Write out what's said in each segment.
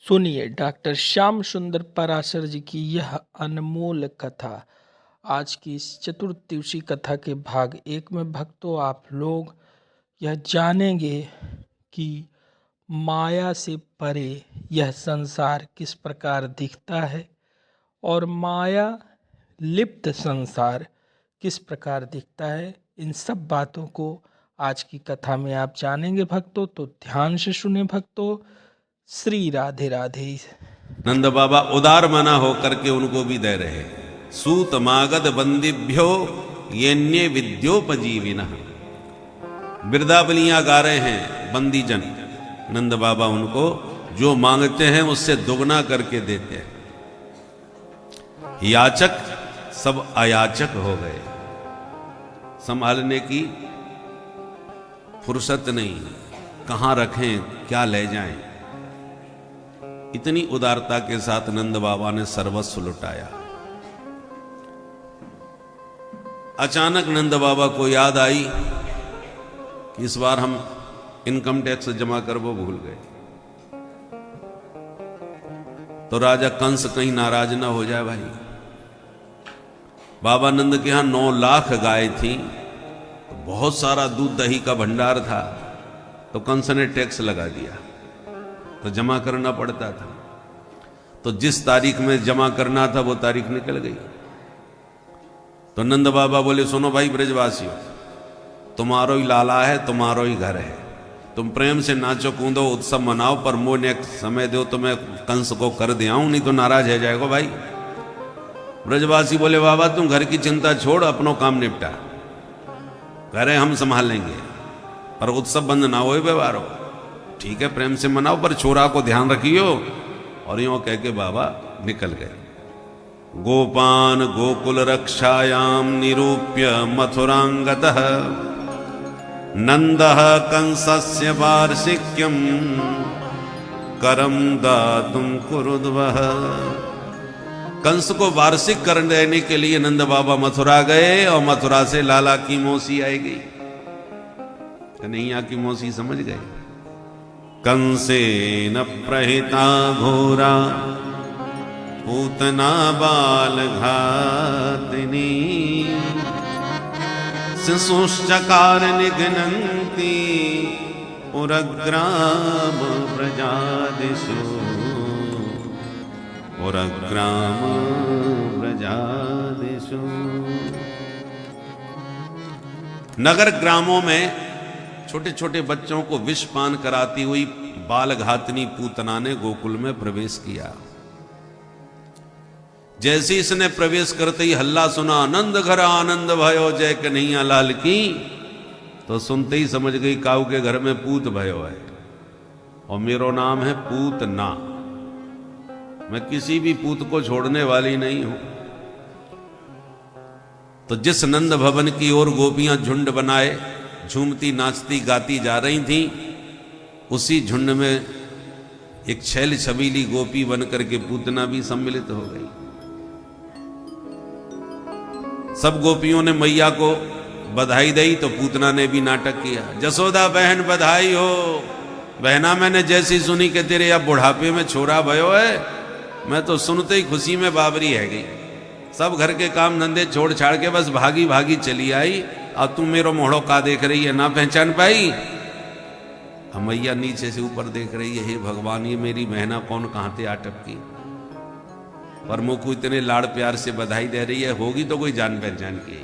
सुनिए डॉक्टर श्याम सुंदर पराशर जी की यह अनमोल कथा। आज की इस चतुर्दिवसीय कथा के भाग एक में भक्तों आप लोग यह जानेंगे कि माया से परे यह संसार किस प्रकार दिखता है और माया लिप्त संसार किस प्रकार दिखता है। इन सब बातों को आज की कथा में आप जानेंगे भक्तों, तो ध्यान से सुने भक्तों। श्री राधे राधे। नंद बाबा उदार मना होकर के उनको भी दे रहे। सूत मागध बंदिभ्यो येन्ये विद्योपजीविनः। बिरदावलियां गा रहे हैं बंदी जन। नंद बाबा उनको जो मांगते हैं उससे दुगना करके देते हैं। याचक सब अयाचक हो गए। संभालने की फुर्सत नहीं, कहां रखें क्या ले जाएं। इतनी उदारता के साथ नंद बाबा ने सर्वस्व लुटाया। अचानक नंद बाबा को याद आई कि इस बार हम इनकम टैक्स जमा कर वो भूल गए, तो राजा कंस कहीं नाराज ना हो जाए। भाई बाबा नंद के यहां 9 लाख गाय थी, तो बहुत सारा दूध दही का भंडार था, तो कंस ने टैक्स लगा दिया, तो जमा करना पड़ता था। तो जिस तारीख में जमा करना था वो तारीख निकल गई। तो नंद बाबा बोले, सुनो भाई ब्रजवासियों, तुम्हारो ही लाला है, तुम्हारो ही घर है, तुम प्रेम से नाचो कूदो उत्सव मनाओ, पर मुझे एक समय दो तो मैं कंस को कर दे आऊं, नहीं तो नाराज हो जाएगा। भाई ब्रजवासी बोले, बाबा तुम घर की चिंता छोड़, अपनो काम निपटा, घरे हम संभाल लेंगे, पर उत्सव बंद ना हो व्यवहार हो। ठीक है, प्रेम से मनाओ, पर छोरा को ध्यान रखियो। और यूं कह के बाबा निकल गए। गोपान गोकुल रक्षायाम निरूप्य मथुरांगतः नंदः कंसस्य वार्षिक्यम करम दातुम कुरुद्वः। कंस को वार्षिक कर देने के लिए नंद बाबा मथुरा गए, और मथुरा से लाला की मौसी आई गई, कन्हैया की मौसी समझ गए। कंसेन प्रहिता घोरा पूतना बाल घातिनी शिशुश्चकार निघ्नन्ति पुरग्राम प्रजादिषु पुरग्राम प्रजादिषु। नगर ग्रामों में छोटे छोटे बच्चों को विष पान कराती हुई बाल घातनी पूतना ने गोकुल में प्रवेश किया। जैसे इसने प्रवेश करते ही हल्ला सुना, आनंद घर आनंद भयो जय कन्हैया लाल की, तो सुनते ही समझ गई काऊ के घर में पूत भयो है, और मेरो नाम है पूतना। मैं किसी भी पूत को छोड़ने वाली नहीं हूं। तो जिस नंद भवन की ओर गोपियां झुंड बनाए झूमती नाचती गाती जा रही थी, उसी झुंड में एक छैल छबीली गोपी बनकर के पूतना भी सम्मिलित हो गई। सब गोपियों ने मैया को बधाई दी, तो पूतना ने भी नाटक किया। जसोदा बहन बधाई हो, बहना मैंने जैसी सुनी कि तेरे अब बुढ़ापे में छोरा भयो है, मैं तो सुनते ही खुशी में बाबरी है गई। सब घर के काम धंधे छोड़ छाड़ के बस भागी भागी चली आई, और तू मेरो मोहड़ो का देख रही है, ना पहचान पाई। हम मैया नीचे से ऊपर देख रही है, हे भगवान ये मेरी बहना कौन कहां से आटपकी, पर मुझ को इतने लाड़ प्यार से बधाई दे रही है, होगी तो कोई जान पहचान की।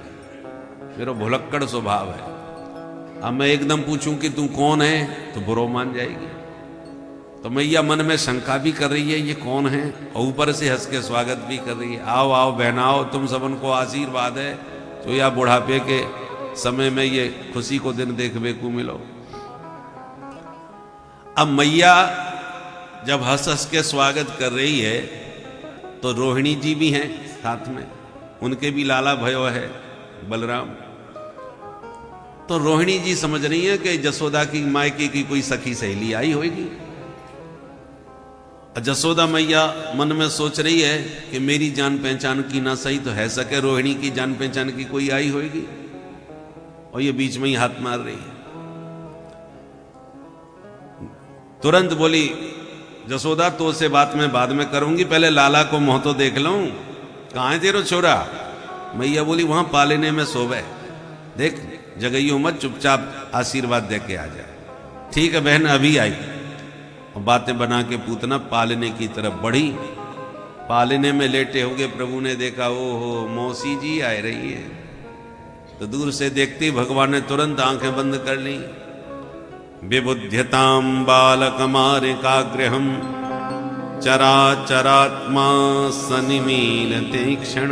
मेरा भुलक्कड़ स्वभाव है, अब मैं एकदम पूछूं कि तू कौन है तो बुरो मान जाएगी। तो मैया मन में शंका भी कर रही है ये कौन है, और ऊपर से हंस के स्वागत भी कर रही है। आओ आओ बहनाओ, तुम सबन को आशीर्वाद है, तो या बुढ़ापे के समय में ये खुशी को दिन देखने को मिलो। अब मैया जब हंस हंस के स्वागत कर रही है, तो रोहिणी जी भी हैं साथ में, उनके भी लाला भयो है बलराम। तो रोहिणी जी समझ रही है कि जसोदा की मायके की कोई सखी सहेली आई होगी। जसोदा मैया मन में सोच रही है कि मेरी जान पहचान की ना सही तो है सके रोहिणी की जान पहचान की कोई आई होगी, और ये बीच में ही हाथ मार रही है। तुरंत बोली, जसोदा तो से बात मैं बाद में करूंगी, पहले लाला को मुंह तो देख लूं, कहाँ है तेरो छोरा। मैया बोली वहां पालेने में सोवे, देख जगइयो मत, चुपचाप आशीर्वाद दे के आ जाए। ठीक है बहन, अभी आई। और बातें बना के पूतना पालने की तरफ बढ़ी। पालने में लेटे हो गए, प्रभु ने देखा ओहो मौसी जी आ रही है। तो दूर से देखते ही भगवान ने तुरंत आंखें बंद कर ली। विबुध्यताम बालकमारिकाग्रहम चराचरात्मा सनिमीलते क्षण।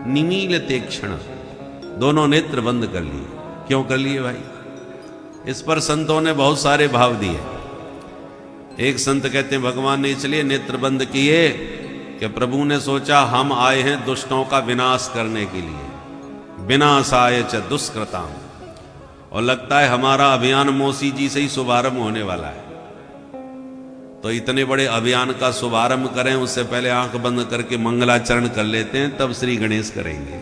निमीलते क्षण, दोनों नेत्र बंद कर लिए। क्यों कर लिए भाई? इस पर संतों ने बहुत सारे भाव दिए। एक संत कहते हैं भगवान ने इसलिए नेत्र बंद किए कि प्रभु ने सोचा हम आए हैं दुष्टों का विनाश करने के लिए, विनाशाय च दुष्कृताम। और लगता है हमारा अभियान मौसी जी से ही शुभारंभ होने वाला है। तो इतने बड़े अभियान का शुभारंभ करें उससे पहले आंख बंद करके मंगलाचरण कर लेते हैं, तब श्री गणेश करेंगे।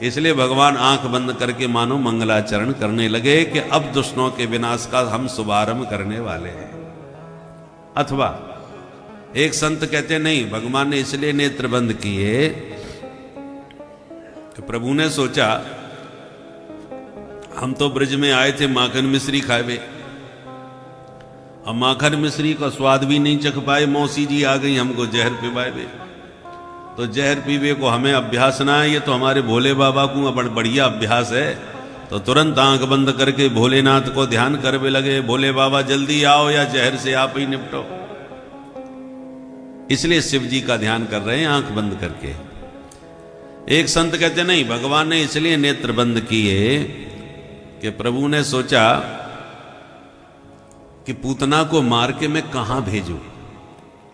इसलिए भगवान आंख बंद करके मानो मंगलाचरण करने लगे कि अब दुष्टों के विनाश का हम शुभारंभ करने वाले हैं। अथवा एक संत कहते नहीं, भगवान ने इसलिए नेत्र बंद किए कि प्रभु ने सोचा हम तो ब्रज में आए थे माखन मिश्री खाए, अब माखन मिश्री का स्वाद भी नहीं चख पाए, मौसी जी आ गई हमको जहर पिवाए। तो जहर पीवे को हमें अभ्यास ना है, ये तो हमारे भोले बाबा को बढ़िया अभ्यास है। तो तुरंत आंख बंद करके भोलेनाथ को ध्यान करने लगे, भोले बाबा जल्दी आओ या जहर से आप ही निपटो। इसलिए शिव जी का ध्यान कर रहे हैं आंख बंद करके। एक संत कहते नहीं, भगवान ने इसलिए नेत्र बंद किए कि प्रभु ने सोचा कि पूतना को मार के मैं कहां भेजूं।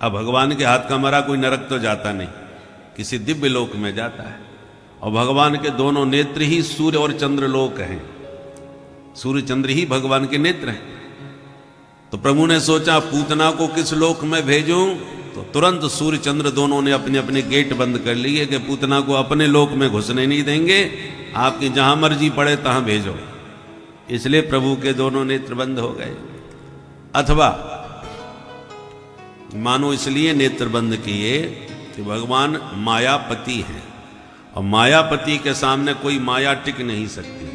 अब भगवान के हाथ का मरा कोई नरक तो जाता नहीं, किसी दिव्य लोक में जाता है। और भगवान के दोनों नेत्र ही सूर्य और चंद्र लोक हैं, सूर्य चंद्र ही भगवान के नेत्र हैं। तो प्रभु ने सोचा पूतना को किस लोक में भेजूं। तो तुरंत सूर्य चंद्र दोनों ने अपने अपने गेट बंद कर लिए कि पूतना को अपने लोक में घुसने नहीं देंगे, आपकी जहां मर्जी पड़े तहां भेजो। इसलिए प्रभु के दोनों नेत्र बंद हो गए। अथवा मानो इसलिए नेत्र बंद किए कि भगवान मायापति हैं और मायापति के सामने कोई माया टिक नहीं सकती।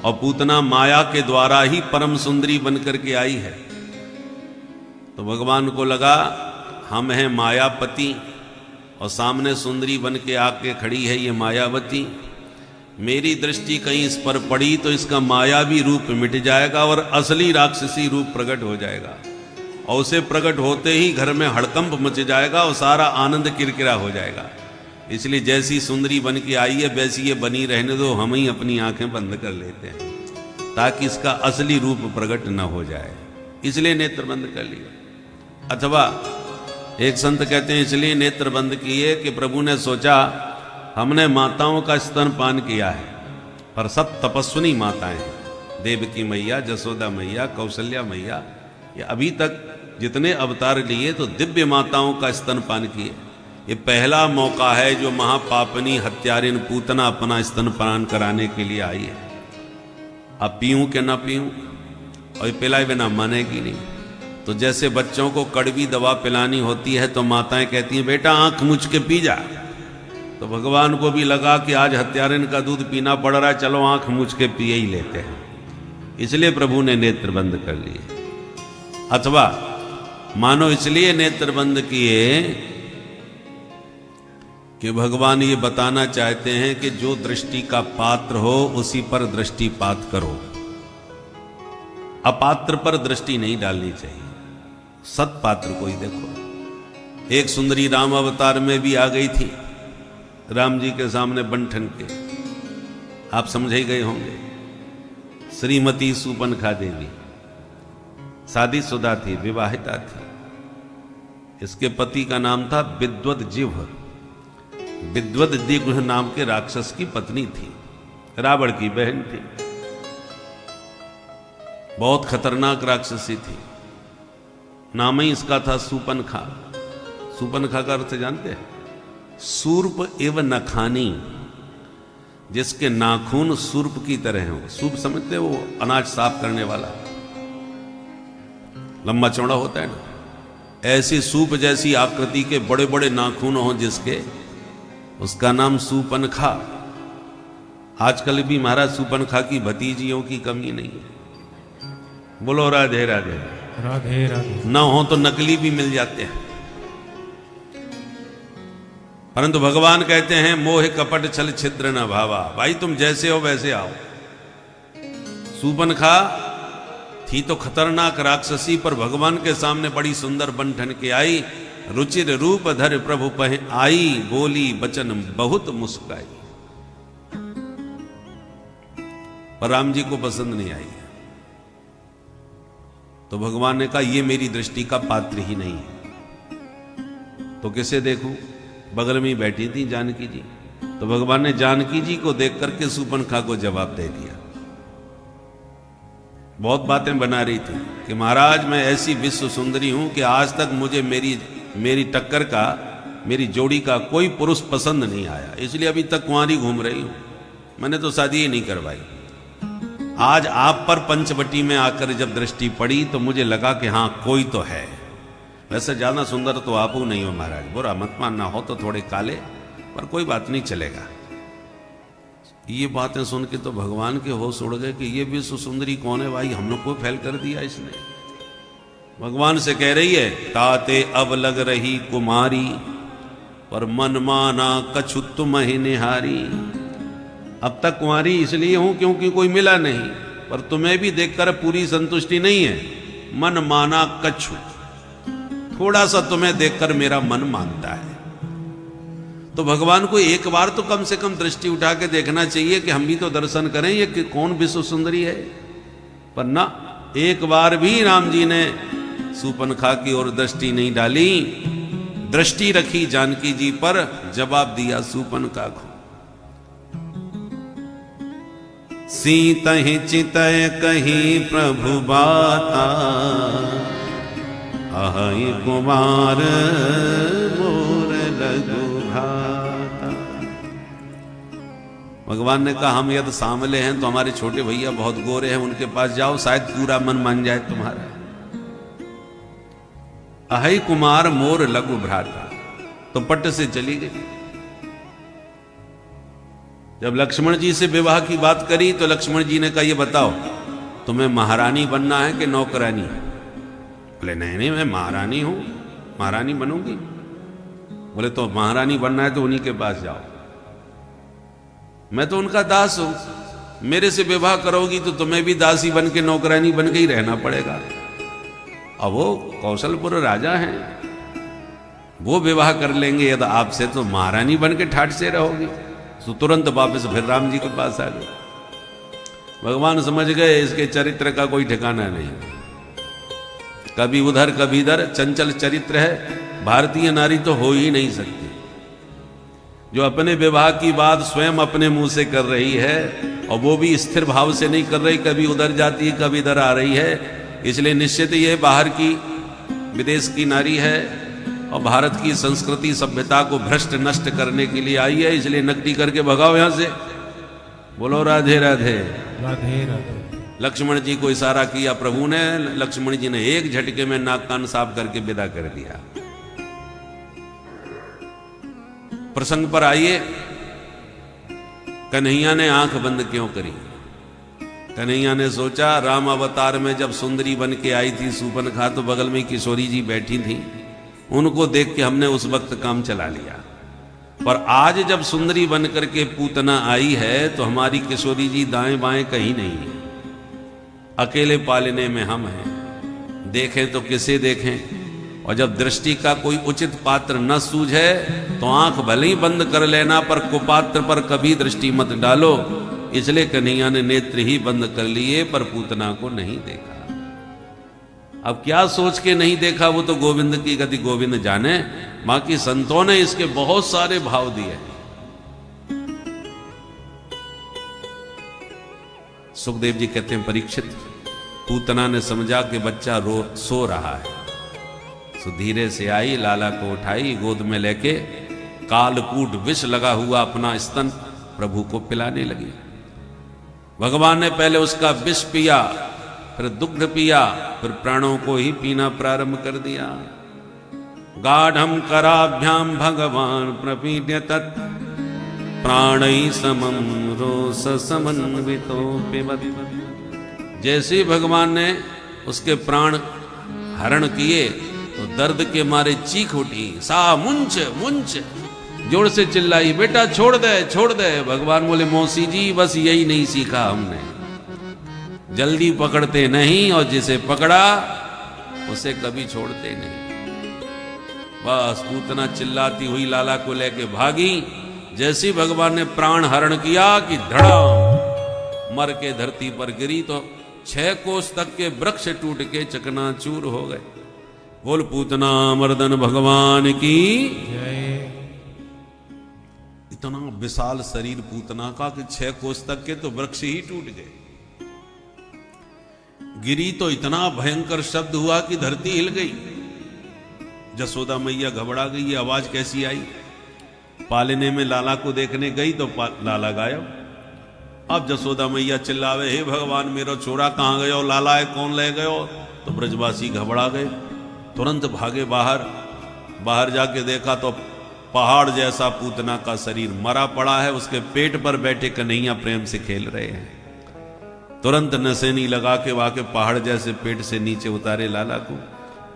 और पूतना माया के द्वारा ही परम सुंदरी बनकर के आई है। तो भगवान को लगा हम हैं मायापति और सामने सुंदरी बन के आके खड़ी है ये मायावती। मेरी दृष्टि कहीं इस पर पड़ी तो इसका मायावी रूप मिट जाएगा और असली राक्षसी रूप प्रकट हो जाएगा। और उसे प्रकट होते ही घर में हड़कंप मच जाएगा और सारा आनंद किरकिरा हो जाएगा। इसलिए जैसी सुंदरी बन के आई है वैसी ये बनी रहने दो, हम ही अपनी आंखें बंद कर लेते हैं ताकि इसका असली रूप प्रकट न हो जाए। इसलिए नेत्र बंद कर लिया। अथवा एक संत कहते हैं इसलिए नेत्र बंद किए कि प्रभु ने सोचा हमने माताओं का स्तनपान किया है, पर सब तपस्विनी माताएं हैं, देवकी मैया, जसोदा मैया, कौशल्या मैया, ये अभी तक जितने अवतार लिए तो दिव्य माताओं का स्तनपान किए। ये पहला मौका है जो महापापनी हत्यारिन पूतना अपना स्तनपान कराने के लिए आई है। अब पीऊं कि ना पीऊं, और ये पिलाए बिना मानेगी नहीं। तो जैसे बच्चों को कड़वी दवा पिलानी होती है तो माताएं कहती हैं बेटा आंख मुझ के पी जा। तो भगवान को भी लगा कि आज हत्यारिन का दूध पीना पड़ रहा है, चलो आंख मुझ के पिए ही लेते हैं। इसलिए प्रभु ने नेत्र बंद कर लिए। अथवा मानो इसलिए नेत्र बंद किए कि भगवान ये बताना चाहते हैं कि जो दृष्टि का पात्र हो उसी पर दृष्टिपात करो, अपात्र पर दृष्टि नहीं डालनी चाहिए, सत्पात्र को ही देखो। एक सुंदरी राम अवतार में भी आ गई थी, राम जी के सामने बंठन के, आप समझ ही गए होंगे। श्रीमती सुपनखा देवी शादीशुदा थी, विवाहिता थी। इसके पति का नाम था विद्वद जिह्व। विद्वद जिह्व नाम के राक्षस की पत्नी थी, रावण की बहन थी। बहुत खतरनाक राक्षसी थी। नाम ही इसका था सूपनखा। सूपनखा का अर्थ जानते हैं? सूर्प एवं नखानी, जिसके नाखून सूर्प की तरह हो। सूप समझते हो? वो अनाज साफ करने वाला लंबा चौड़ा होता है ना, ऐसी सूप जैसी आकृति के बड़े बड़े नाखून हो जिसके, उसका नाम सूपनखा। आजकल भी महाराज सूपनखा की भतीजियों की कमी नहीं है। बोलो राधे राधे। राधे राधे। न हो तो नकली भी मिल जाते हैं, परंतु भगवान कहते हैं मोह कपट छल छिद्र न भावा। भाई तुम जैसे हो वैसे आओ। सूपनखा थी तो खतरनाक राक्षसी, पर भगवान के सामने बड़ी सुंदर बन ठन के आई। रुचिर रूप धर प्रभु पह आई, बोली बचन बहुत मुस्काई। पर राम जी को पसंद नहीं आई, तो भगवान ने कहा ये मेरी दृष्टि का पात्र ही नहीं है, तो किसे देखूं? बगल में ही बैठी थी जानकी जी, तो भगवान ने जानकी जी को देख करके सूपनखा को जवाब दे दिया। बहुत बातें बना रही थी कि महाराज मैं ऐसी विश्व सुंदरी हूं कि आज तक मुझे मेरी टक्कर का, मेरी जोड़ी का कोई पुरुष पसंद नहीं आया, इसलिए अभी तक कुंवारी घूम रही हूं। मैंने तो शादी ही नहीं करवाई। आज आप पर पंचवटी में आकर जब दृष्टि पड़ी तो मुझे लगा कि हाँ कोई तो है। वैसे ज्यादा सुंदर तो आप नहीं हो महाराज, बुरा मत मानना, हो तो थोड़े काले, पर कोई बात नहीं, चलेगा। ये बातें सुन के तो भगवान के होश उड़ गए कि ये विश्व सुंदरी कौन है भाई, हम लोग को फैल कर दिया इसने। भगवान से कह रही है ताते अब लग रही कुमारी, पर मन माना कछु तुम्हें निहारी। अब तक कुंवारी इसलिए हूं क्योंकि कोई मिला नहीं, पर तुम्हें भी देखकर पूरी संतुष्टि नहीं है। मन माना कछु, थोड़ा सा तुम्हें देखकर मेरा मन मानता है। तो भगवान को एक बार तो कम से कम दृष्टि उठा के देखना चाहिए कि हम भी तो दर्शन करें ये कि कौन विश्व सुंदरी है। पर ना, एक बार भी राम जी ने सूपनखा की ओर दृष्टि नहीं डाली, दृष्टि रखी जानकी जी पर, जवाब दिया सूपनखा को। सीतहि चितय कहीं प्रभु बाता, अहि कुमार मोर लघु भ्राता। भगवान ने कहा हम यदि सांवले हैं तो हमारे छोटे भैया बहुत गोरे हैं, उनके पास जाओ, शायद पूरा मन मान जाए तुम्हारा। अहि कुमार मोर लघु भ्राता, तो पट से चली गई। जब लक्ष्मण जी से विवाह की बात करी तो लक्ष्मण जी ने कहा ये बताओ तुम्हें महारानी बनना है कि नौकरानी? बोले नहीं नहीं मैं महारानी हूं, महारानी बनूंगी। बोले तो महारानी बनना है तो उन्हीं के पास जाओ, मैं तो उनका दास हूं, मेरे से विवाह करोगी तो तुम्हें भी दासी बन के नौकरानी बन के ही रहना पड़ेगा। अब वो कौशलपुर राजा हैं, वो विवाह कर लेंगे यदि आपसे तो महारानी बन के ठाठ से रहोगी। तो तुरंत वापस फिर राम जी के पास आ गए। भगवान समझ गए इसके चरित्र का कोई ठिकाना नहीं, कभी उधर कभी इधर, चंचल चरित्र है, भारतीय नारी तो हो ही नहीं सकती। जो अपने विवाह की बात स्वयं अपने मुंह से कर रही है, और वो भी स्थिर भाव से नहीं कर रही, कभी उधर जाती है कभी इधर आ रही है, इसलिए निश्चित ये बाहर की, विदेश की नारी है और भारत की संस्कृति सभ्यता को भ्रष्ट नष्ट करने के लिए आई है, इसलिए नकटी करके भगाओ यहां से। बोलो राधे राधे। राधे राधे। लक्ष्मण जी को इशारा किया प्रभु ने, लक्ष्मण जी ने एक झटके में नाक कान साफ करके विदा कर दिया। प्रसंग पर आइए, कन्हैया ने आंख बंद क्यों करी? कन्हैया ने सोचा राम अवतार में जब सुंदरी बन के आई थी सूपनखा, तो बगल में किशोरी जी बैठी थी, उनको देख के हमने उस वक्त काम चला लिया। पर आज जब सुंदरी बन करके पूतना आई है तो हमारी किशोरी जी दाएं बाएं कहीं नहीं है, अकेले पालने में हम हैं, देखें तो किसे देखें। और जब दृष्टि का कोई उचित पात्र न सूझे तो आंख भले ही बंद कर लेना, पर कुपात्र पर कभी दृष्टि मत डालो। इसलिए कन्हैया ने नेत्र ही बंद कर लिए, पर पूतना को नहीं देखा। अब क्या सोच के नहीं देखा वो तो गोविंद की गति गोविंद जाने, बाकी संतों ने इसके बहुत सारे भाव दिए। सुखदेव जी कहते हैं परीक्षित, पूतना ने समझा कि बच्चा सो रहा है, तो धीरे से आई, लाला को उठाई, गोद में लेके कालकूट विष लगा हुआ अपना स्तन प्रभु को पिलाने लगी। भगवान ने पहले उसका विष पिया, फिर दुग्ध पिया, फिर प्राणों को ही पीना प्रारंभ कर दिया। गाढ़ं कराभ्यां भगवान प्रपीड्य तत् प्राणै समं रोष समन्वितो पिबत। जैसे ही भगवान ने उसके प्राण हरण किए तो दर्द के मारे चीख उठी, सा मुंच मुंच, जोर से चिल्लाई, बेटा छोड़ दे छोड़ दे। भगवान बोले, मौसी जी बस यही नहीं सीखा हमने, जल्दी पकड़ते नहीं और जिसे पकड़ा उसे कभी छोड़ते नहीं। बस पूतना चिल्लाती हुई लाला को लेके भागी। जैसे ही भगवान ने प्राण हरण किया कि धड़ाम मर के धरती पर गिरी तो 6 कोस तक के वृक्ष टूट के चकनाचूर हो गए। बोल पूतना मर्दन भगवान की जय। इतना विशाल शरीर पूतना का कि 6 कोस तक के तो वृक्ष ही टूट गए। गिरी तो इतना भयंकर शब्द हुआ कि धरती हिल गई। जसोदा मैया घबरा गई, ये आवाज कैसी आई। पालने में लाला को देखने गई तो लाला गायब। अब जसोदा मैया चिल्लावे, हे भगवान मेरा छोरा कहाँ गयो, लाला है कौन ले गयो। तो ब्रजवासी घबरा गए, तुरंत भागे बाहर जाके देखा तो पहाड़ जैसा पूतना का शरीर मरा पड़ा है, उसके पेट पर बैठे कन्हैया प्रेम से खेल रहे हैं। तुरंत नसेनी लगा के वाके पहाड़ जैसे पेट से नीचे उतारे लाला को,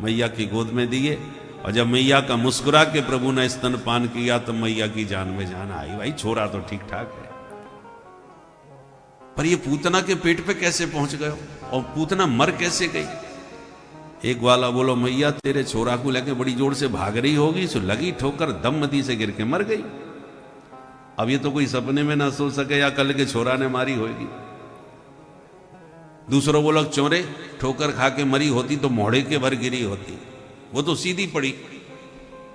मैया की गोद में दिए। और जब मैया का मुस्कुरा के प्रभु ने स्तनपान किया तो मैया की जान में जान आई। भाई छोरा तो ठीक ठाक है, पर ये पूतना के पेट पे कैसे पहुंच गए और पूतना मर कैसे गई। एक वाला बोलो, मैया तेरे छोरा को लेके बड़ी जोर से भाग रही होगी, सो लगी ठोकर दम नदी से गिर के मर गई। अब ये तो कोई सपने में ना सोच सके या कल के छोरा ने मारी होगी। दूसरों बोलो, चोरे ठोकर खा के मरी होती तो मोड़े के भर गिरी होती, वो तो सीधी पड़ी।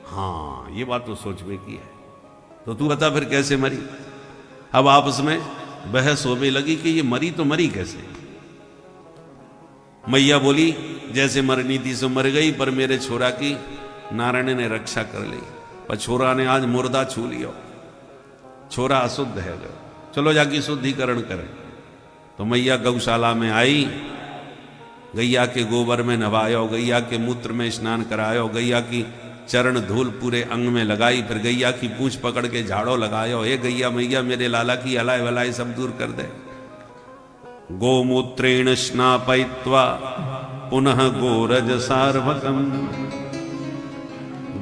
हाँ ये बात तो सोच में की है। तो तू बता फिर कैसे मरी। अब आपस में बहस होने लगी कि ये मरी तो मरी कैसे। मैया बोली, जैसे मरनी थी सो मर गई, पर मेरे छोरा की नारायण ने रक्षा कर ली। पर छोरा ने आज मुर्दा छू लिया, छोरा अशुद्ध है, चलो जाके शुद्धिकरण करें। तो मैया गौशाला में आई, गैया के गोबर में नवायो, गैया के मूत्र में स्नान करायो, गैया की चरण धूल पूरे अंग में लगाई, फिर गैया की पूंछ पकड़ के झाड़ो लगायो। हे गैया मैया मेरे लाला की अलाय वलाय सब दूर कर दे। गोमूत्रेण स्नापयित्वा पुनः गोरज सार्वकम।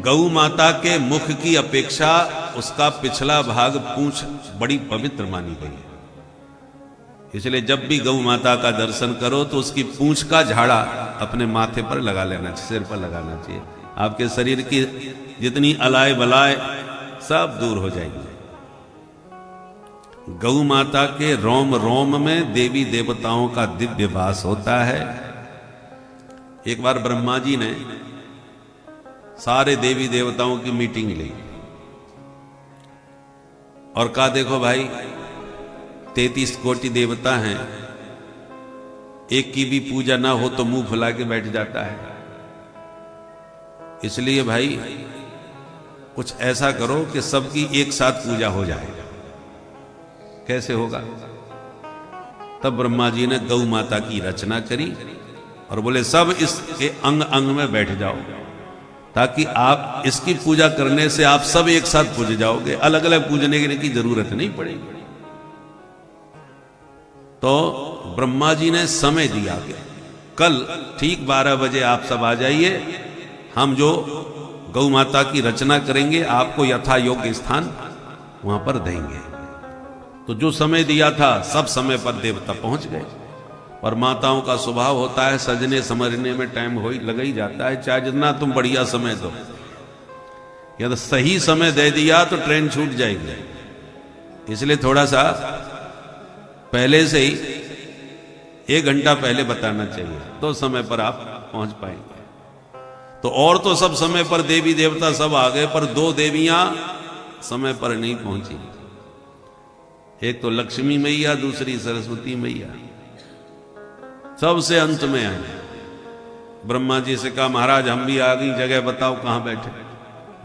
गौ माता के मुख की अपेक्षा उसका पिछला भाग पूंछ बड़ी पवित्र मानी गई है। इसलिए जब भी गौ माता का दर्शन करो तो उसकी पूंछ का झाड़ा अपने माथे पर लगा लेना चाहिए, सिर पर लगाना चाहिए। आपके शरीर की जितनी अलाय बलाय सब दूर हो जाएगी। गौ माता के रोम रोम में देवी देवताओं का दिव्य वास होता है। एक बार ब्रह्मा जी ने सारे देवी देवताओं की मीटिंग ली और कहा, देखो भाई 33 कोटि देवता हैं, एक की भी पूजा ना हो तो मुंह फुला के बैठ जाता है। इसलिए भाई कुछ ऐसा करो कि सबकी एक साथ पूजा हो जाए। कैसे होगा? तब ब्रह्मा जी ने गौ माता की रचना करी और बोले सब इसके अंग अंग में बैठ जाओ, ताकि आप इसकी पूजा करने से आप सब एक साथ पूज जाओगे, अलग अलग पूजने की जरूरत नहीं पड़ेगी। तो ब्रह्मा जी ने समय दिया कि कल ठीक 12 बजे आप सब आ जाइए, हम जो गौ माता की रचना करेंगे आपको यथा योग्य स्थान वहां पर देंगे। तो जो समय दिया था सब समय पर देवता पहुंच गए। और माताओं का स्वभाव होता है सजने समझने में टाइम हो लग ही जाता है, चाहे जितना तुम बढ़िया समय दो। यदि सही समय दे दिया तो ट्रेन छूट जाएगी। इसलिए थोड़ा सा पहले से ही 1 घंटा पहले बताना चाहिए, तो समय पर आप पहुंच पाएंगे। तो और तो सब समय पर देवी देवता सब आ गए, पर 2 देवियां समय पर नहीं पहुंची। एक तो लक्ष्मी मैया, दूसरी सरस्वती मैया। सबसे अंत में आए। ब्रह्मा जी से कहा, महाराज हम भी आ गई, जगह बताओ कहां बैठे।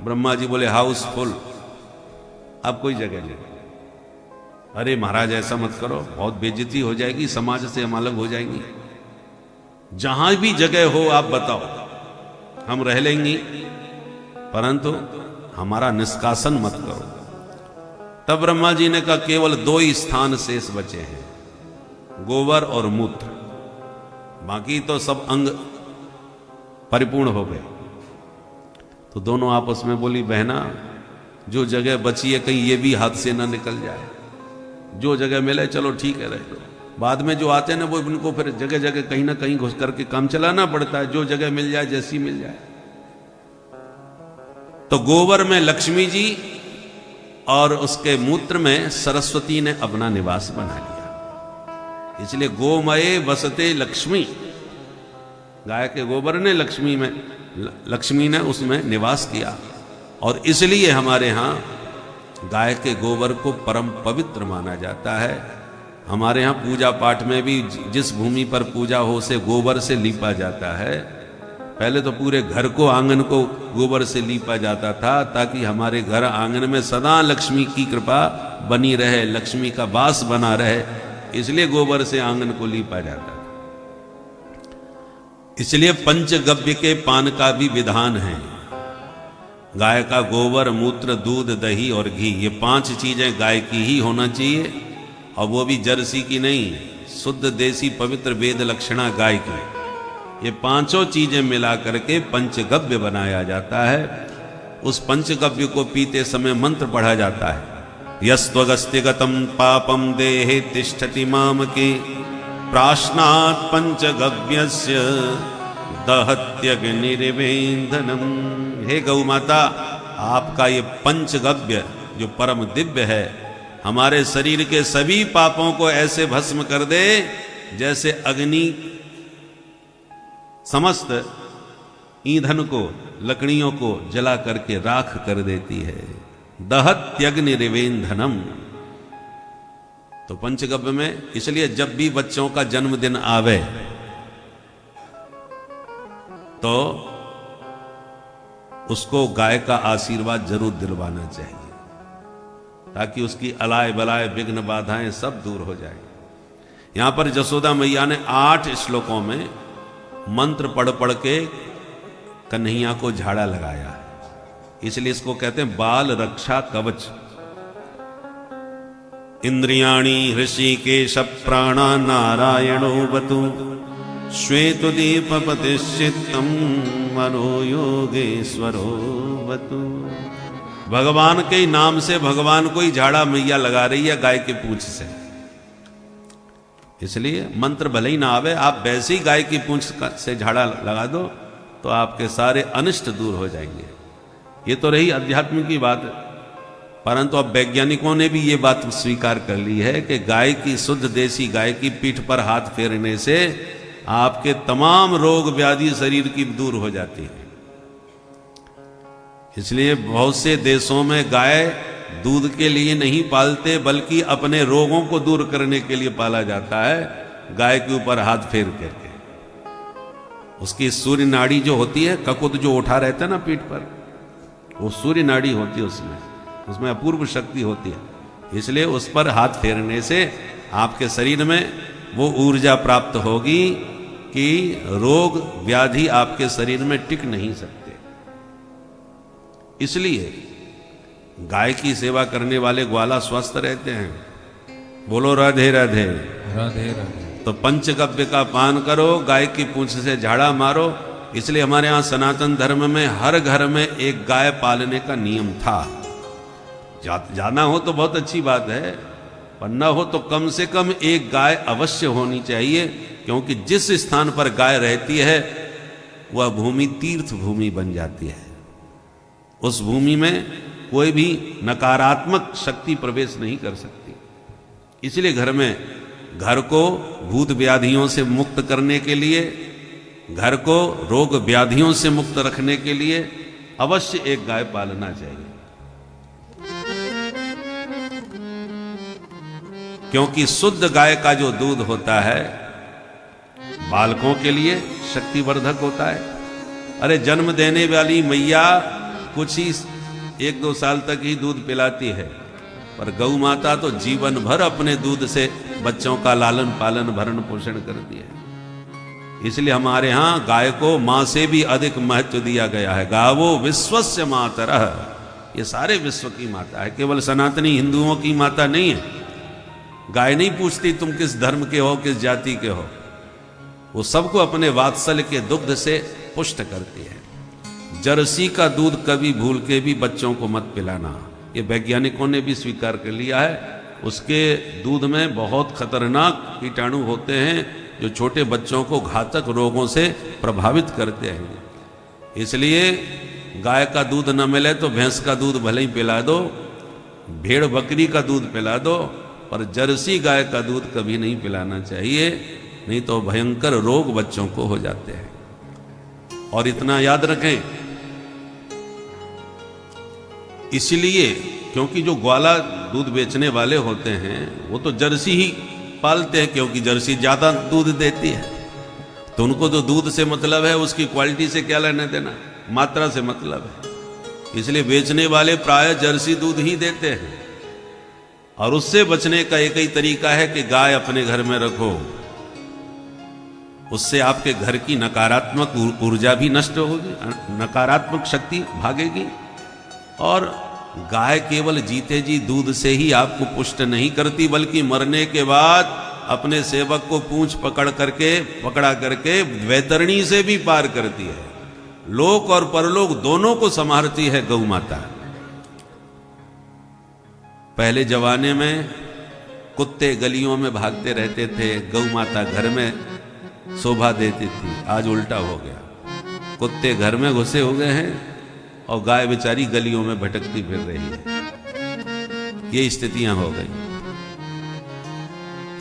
ब्रह्मा जी बोले हाउसफुल, अब कोई जगह नहीं। अरे महाराज ऐसा मत करो, बहुत बेइज्जती हो जाएगी, समाज से हम अलग हो जाएंगे। जहां भी जगह हो आप बताओ, हम रह लेंगी। परंतु हमारा निष्कासन मत करो। तब ब्रह्मा जी ने कहा केवल 2 ही स्थान शेष बचे हैं, गोबर और मूत्र, बाकी तो सब अंग परिपूर्ण हो गए। तो दोनों आपस में बोली, बहना जो जगह बची है कहीं ये भी हाथ से ना निकल जाए, जो जगह मिले चलो ठीक है रह लो। बाद में जो आते हैं ना वो उनको फिर जगह जगह कहीं ना कहीं घुस करके काम चलाना पड़ता है, जो जगह मिल जाए जैसी मिल जाए। तो गोबर में लक्ष्मी जी और उसके मूत्र में सरस्वती ने अपना निवास बना लिया, इसलिए गोमये वसते लक्ष्मी। गाय के गोबर ने लक्ष्मी ने उसमें निवास किया, और इसलिए हमारे यहाँ गाय के गोबर को परम पवित्र माना जाता है। हमारे यहाँ पूजा पाठ में भी जिस भूमि पर पूजा हो उसे गोबर से लीपा जाता है। पहले तो पूरे घर को, आंगन को गोबर से लीपा जाता था, ताकि हमारे घर आंगन में सदा लक्ष्मी की कृपा बनी रहे, लक्ष्मी का वास बना रहे, इसलिए गोबर से आंगन को लीपा जाता था। इसलिए पंचगव्य के पान का भी विधान है। गाय का गोबर, मूत्र, दूध, दही और घी, ये 5 चीजें गाय की ही होना चाहिए, और वो भी जर्सी की नहीं, शुद्ध देसी पवित्र वेद लक्षणा गाय की। ये 5 चीजें मिला करके पंचगव्य बनाया जाता है। उस पंचगव्य को पीते समय मंत्र पढ़ा जाता है, यस्त्वगस्त्यगतम पापम देहे तिष्ठति मामके प्राश्नात् पंचगव्यस्य दहत्यग्निर्वेधनम। हे गौ माता, आपका ये पंचगव्य जो परम दिव्य है, हमारे शरीर के सभी पापों को ऐसे भस्म कर दे जैसे अग्नि समस्त ईंधन को, लकड़ियों को जला करके राख कर देती है। दहत्यग्निर्वेधनम। तो पंचगव्य में, इसलिए जब भी बच्चों का जन्मदिन आवे तो उसको गाय का आशीर्वाद जरूर दिलवाना चाहिए, ताकि उसकी अलाय बलाय विघ्न बाधाएं सब दूर हो जाए। यहां पर जसोदा मैया ने 8 श्लोकों में मंत्र पढ़ पढ़ के कन्हैया को झाड़ा लगाया है, इसलिए इसको कहते हैं बाल रक्षा कवच। इंद्रियाणि हृषिकेश प्राणा नारायणो बतु श्वेतदीपपतिश्चित्तम मनो योगेश्वरो बतु। भगवान के नाम से भगवान को ही झाड़ा मैया लगा रही है गाय के पूंछ से। इसलिए मंत्र भले ही ना आवे, आप वैसी गाय की पूंछ से झाड़ा लगा दो तो आपके सारे अनिष्ट दूर हो जाएंगे। ये तो रही अध्यात्म की बात, परंतु अब वैज्ञानिकों ने भी ये बात स्वीकार कर ली है कि गाय की, शुद्ध देसी गाय की पीठ पर हाथ फेरने से आपके तमाम रोग व्याधि शरीर की दूर हो जाती है। इसलिए बहुत से देशों में गाय दूध के लिए नहीं पालते, बल्कि अपने रोगों को दूर करने के लिए पाला जाता है, गाय के ऊपर हाथ फेर करके। उसकी सूर्य नाड़ी जो होती है, ककुत जो उठा रहता है ना पीठ पर, वो सूर्य नाड़ी होती है, उसमें अपूर्व शक्ति होती है। इसलिए उस पर हाथ फेरने से आपके शरीर में वो ऊर्जा प्राप्त होगी कि रोग व्याधि आपके शरीर में टिक नहीं सकते। इसलिए गाय की सेवा करने वाले ग्वाला स्वस्थ रहते हैं। बोलो राधे राधे राधे राधे। तो पंचगव्य का पान करो, गाय की पूंछ से झाड़ा मारो। इसलिए हमारे यहाँ सनातन धर्म में हर घर में एक गाय पालने का नियम था। जाना हो तो बहुत अच्छी बात है, पर न हो तो कम से कम एक गाय अवश्य होनी चाहिए, क्योंकि जिस स्थान पर गाय रहती है वह भूमि तीर्थ भूमि बन जाती है। उस भूमि में कोई भी नकारात्मक शक्ति प्रवेश नहीं कर सकती। इसलिए घर को भूत व्याधियों से मुक्त करने के लिए, घर को रोग व्याधियों से मुक्त रखने के लिए अवश्य एक गाय पालना चाहिए, क्योंकि शुद्ध गाय का जो दूध होता है बालकों के लिए शक्तिवर्धक होता है। अरे जन्म देने वाली मैया कुछ ही 1-2 साल तक ही दूध पिलाती है, पर गौ माता तो जीवन भर अपने दूध से बच्चों का लालन पालन भरण पोषण करती है। इसलिए हमारे यहाँ गाय को माँ से भी अधिक महत्व दिया गया है। गावो विश्वस्य मातरः, ये सारे विश्व की माता है, केवल सनातनी हिंदुओं की माता नहीं है। गाय नहीं पूछती तुम किस धर्म के हो, किस जाति के हो, वो सबको अपने वात्सल्य के दुग्ध से पुष्ट करती है। जर्सी का दूध कभी भूल के भी बच्चों को मत पिलाना, ये वैज्ञानिकों ने भी स्वीकार कर लिया है। उसके दूध में बहुत खतरनाक कीटाणु होते हैं जो छोटे बच्चों को घातक रोगों से प्रभावित करते हैं। इसलिए गाय का दूध न मिले तो भैंस का दूध भले ही पिला दो, भेड़ बकरी का दूध पिला दो, पर जर्सी गाय का दूध कभी नहीं पिलाना चाहिए, नहीं तो भयंकर रोग बच्चों को हो जाते हैं। और इतना याद रखें, इसलिए क्योंकि जो ग्वाला दूध बेचने वाले होते हैं वो तो जर्सी ही पालते हैं, क्योंकि जर्सी ज़्यादा दूध देती है, तो उनको तो दूध से मतलब है, उसकी क्वालिटी से क्या लेना देना, मात्रा से मतलब है। इसलिए बेचने वाले प्राय जर्सी दूध ही देते हैं। और उससे बचने का एक ही तरीका है कि गाय अपने घर में रखो, उससे आपके घर की नकारात्मक ऊर्जा भी नष्ट होगी, नकारात्मक शक्ति भागेगी। और गाय केवल जीते जी दूध से ही आपको पुष्ट नहीं करती, बल्कि मरने के बाद अपने सेवक को पूंछ पकड़ा करके वैतरणी से भी पार करती है। लोक और परलोक दोनों को संभालती है गौ माता। पहले जमाने में कुत्ते गलियों में भागते रहते थे, गौ माता घर में शोभा देती थी। आज उल्टा हो गया, कुत्ते घर में घुसे हो गए हैं और गाय बेचारी गलियों में भटकती फिर रही है। ये स्थितियां हो गई।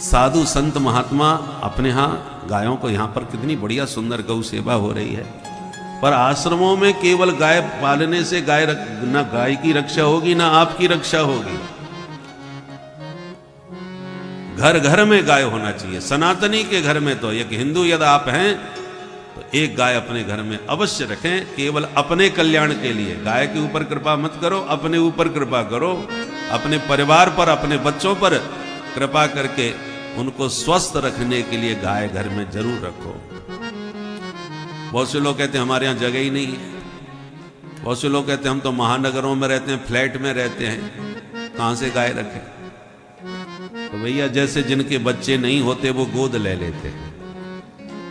साधु संत महात्मा अपने यहां गायों को, यहां पर कितनी बढ़िया सुंदर गौ सेवा हो रही है, पर आश्रमों में केवल गाय पालने से ना गाय की रक्षा होगी ना आपकी रक्षा होगी। घर घर में गाय होना चाहिए। सनातनी के घर में तो, एक हिंदू यदि आप हैं तो एक गाय अपने घर में अवश्य रखें, केवल अपने कल्याण के लिए। गाय के ऊपर कृपा मत करो, अपने ऊपर कृपा करो, अपने परिवार पर, अपने बच्चों पर कृपा करके उनको स्वस्थ रखने के लिए गाय घर में जरूर रखो। बहुत से लोग कहते हैं हमारे यहाँ जगह ही नहीं है। बहुत से लोग कहते हैं हम तो महानगरों में रहते हैं, फ्लैट में रहते हैं, कहाँ से गाय रखें। तो भैया जैसे जिनके बच्चे नहीं होते वो गोद ले लेते हैं,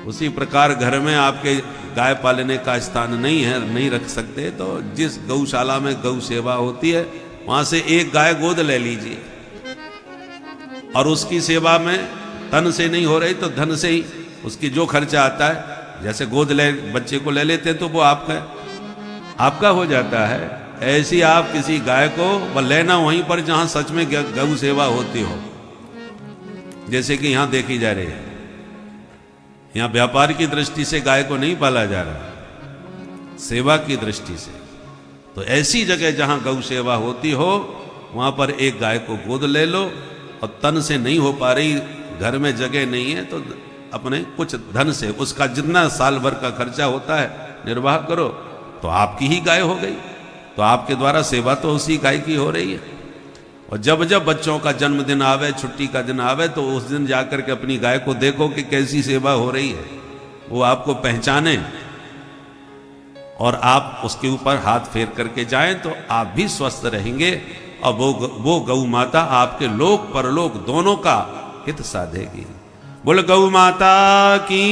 उसी प्रकार घर में आपके गाय पालने का स्थान नहीं है, नहीं रख सकते, तो जिस गौशाला में गौ सेवा होती है वहां से एक गाय गोद ले लीजिए। और उसकी सेवा में तन से नहीं हो रही तो धन से ही उसकी जो खर्चा आता है, जैसे गोद ले बच्चे को ले लेते हैं तो वो आपका हो जाता है। ऐसी आप किसी गाय को लेना वहीं पर जहां सच में गौ सेवा होती हो, जैसे कि यहां देखी जा रही है। यहां व्यापार की दृष्टि से गाय को नहीं पाला जा रहा, सेवा की दृष्टि से। तो ऐसी जगह जहां गौ सेवा होती हो वहां पर एक गाय को गोद ले लो, और तन से नहीं हो पा रही, घर में जगह नहीं है, तो अपने कुछ धन से उसका जितना साल भर का खर्चा होता है निर्वाह करो, तो आपकी ही गाय हो गई। तो आपके द्वारा सेवा तो उसी गाय की हो रही है। और जब जब बच्चों का जन्मदिन आवे, छुट्टी का दिन आवे, तो उस दिन जाकर के अपनी गाय को देखो कि कैसी सेवा हो रही है, वो आपको पहचाने और आप उसके ऊपर हाथ फेर करके जाएं तो आप भी स्वस्थ रहेंगे। और वो गौ माता आपके लोक परलोक दोनों का हित साधेगी। बोल गौ माता की।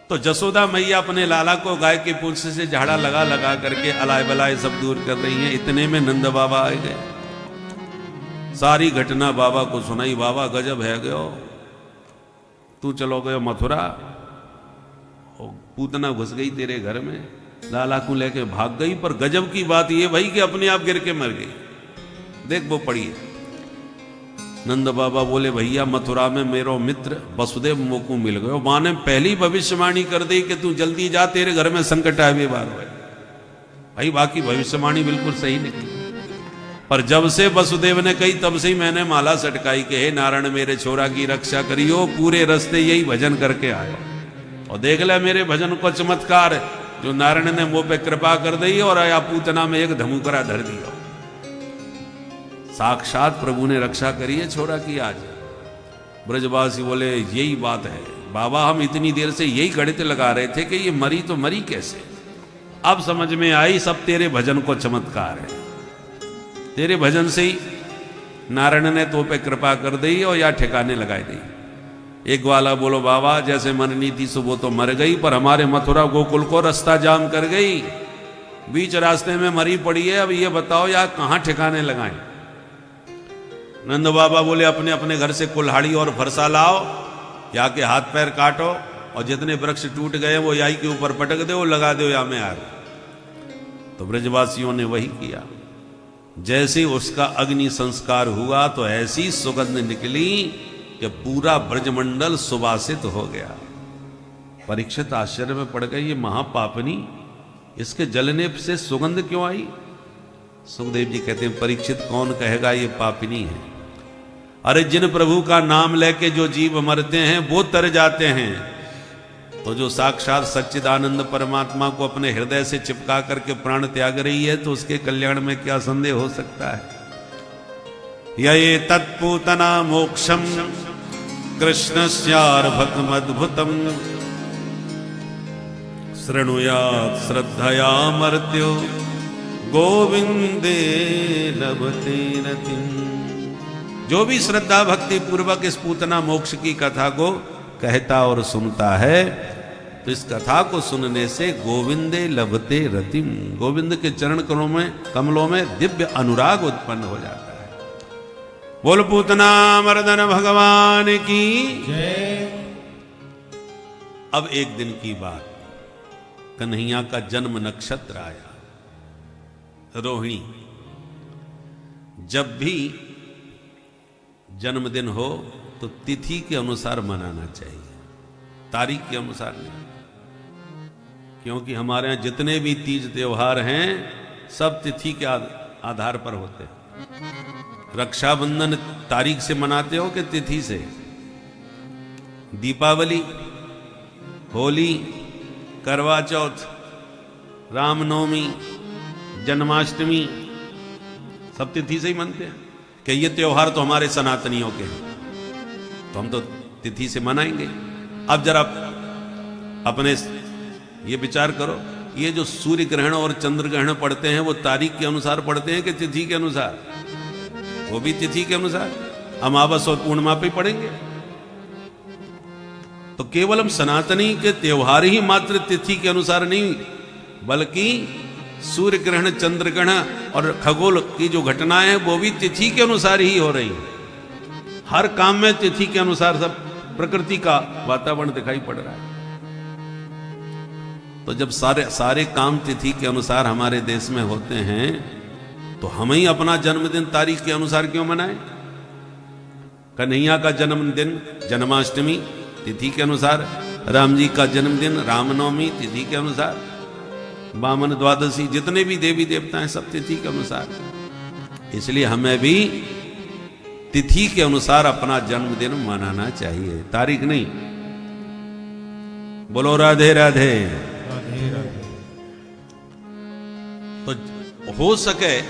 तो जसोदा मैया अपने लाला को गाय के पूंछ से झाड़ा लगा लगा करके अलाय बलाय सब दूर कर रही हैं। इतने में नंद बाबा आ गए, सारी घटना बाबा को सुनाई। बाबा गजब है गयो, तू चलो गयो मथुरा, पूतना घुस गई तेरे घर में, लाला को लेके भाग गई। पर गजब की बात ये भाई कि अपने आप गिर के मर गई। देख वो पड़ी है। नंद बाबा बोले भैया मथुरा में मेरो मित्र वसुदेव मोको मिल गयो। मां ने पहली भविष्यवाणी कर दी कि तू जल्दी जा, तेरे घर में संकट आवे बार है। भाई बाकी भविष्यवाणी बिल्कुल सही निकली। पर जब से वसुदेव ने कही तब से ही मैंने माला सटकाई कि हे नारायण मेरे छोरा की रक्षा करियो। पूरे रास्ते यही भजन करके आयो, और देख ले मेरे भजन को चमत्कार जो नारायण ने मुंह पे कृपा कर दी और आया पूतना में एक धमुकरा धर दिया। साक्षात प्रभु ने रक्षा करी है छोरा की। आज ब्रजवासी बोले यही बात है। बाबा हम इतनी देर से यही गणित लगा रहे थे कि ये मरी तो मरी कैसे। अब समझ में आई, सब तेरे भजन को चमत्कार है। तेरे भजन से ही नारायण ने तो पे कृपा कर दी और या ठिकाने लगाई दी। एक ग्वाला बोलो बाबा जैसे मरनी थी सो वो तो मर गई, पर हमारे मथुरा गोकुल को रास्ता जाम कर गई, बीच रास्ते में मरी पड़ी है। अब ये बताओ यार कहां ठिकाने लगाएं। नंद बाबा बोले अपने अपने घर से कुल्हाड़ी और फरसा लाओ, या के हाथ पैर काटो और जितने वृक्ष टूट गए वो याई के ऊपर पटक दो, लगा दो या में आग। तो ब्रजवासियों ने वही किया। जैसे उसका अग्नि संस्कार हुआ तो ऐसी सुगंध निकली कि पूरा ब्रजमंडल सुवासित हो गया। परीक्षित आश्चर्य में पड़ गए, ये महापापनी, इसके जलने से सुगंध क्यों आई। सुखदेव जी कहते हैं परीक्षित कौन कहेगा ये पापिनी है। अरे जिन प्रभु का नाम लेके जो जीव मरते हैं वो तर जाते हैं, तो जो साक्षात सच्चिदानंद परमात्मा को अपने हृदय से चिपका करके प्राण त्याग रही है तो उसके कल्याण में क्या संदेह हो सकता है। ये तत्पूतना मोक्षम कृष्णस्यार्भकमद्भुतम शृणुयात् श्रद्धया मर्त्यो गोविंदे लभते रतिम। जो भी श्रद्धा भक्ति पूर्वक इस पूतना मोक्ष की कथा को कहता और सुनता है तो इस कथा को सुनने से गोविंदे लभते रतिम, गोविंद के चरण कमलों में दिव्य अनुराग उत्पन्न हो जाता है। बोल पूतना मर्दन भगवान की जय। अब एक दिन की बात, कन्हैया का जन्म नक्षत्र आया रोहिणी। जब भी जन्मदिन हो तो तिथि के अनुसार मनाना चाहिए, तारीख के अनुसार नहीं। क्योंकि हमारे यहां जितने भी तीज त्योहार हैं सब तिथि के आधार पर होते हैं। रक्षाबंधन तारीख से मनाते हो कि तिथि से। दीपावली, होली, करवा चौथ, रामनवमी, जन्माष्टमी सब तिथि से ही मनते हैं कि ये त्योहार तो हमारे सनातनियों के हैं, तो हम तो तिथि से मनाएंगे। अब जरा अपने ये विचार करो, ये जो सूर्य ग्रहण और चंद्र ग्रहण पड़ते हैं वो तारीख के अनुसार पड़ते हैं कि तिथि के अनुसार? वो भी तिथि के अनुसार, अमावस और पूर्णिमा पे पड़ेंगे। तो केवल हम सनातनी के त्योहार ही मात्र तिथि के अनुसार नहीं, बल्कि सूर्य ग्रहण, चंद्र ग्रहण और खगोल की जो घटनाएं हैं वो भी तिथि के अनुसार ही हो रही है। हर काम में तिथि के अनुसार सब प्रकृति का वातावरण दिखाई पड़ रहा है। तो जब सारे काम तिथि के अनुसार हमारे देश में होते हैं तो हम ही अपना जन्मदिन तारीख के अनुसार क्यों मनाएं? कन्हैया का जन्मदिन जन्माष्टमी तिथि के अनुसार, राम जी का जन्मदिन रामनवमी तिथि के अनुसार, वामन द्वादशी, जितने भी देवी देवता हैं सब तिथि के अनुसार। इसलिए हमें भी तिथि के अनुसार अपना जन्मदिन मनाना चाहिए, तारीख नहीं। बोलो राधे राधे। राधे राधे। तो हो सके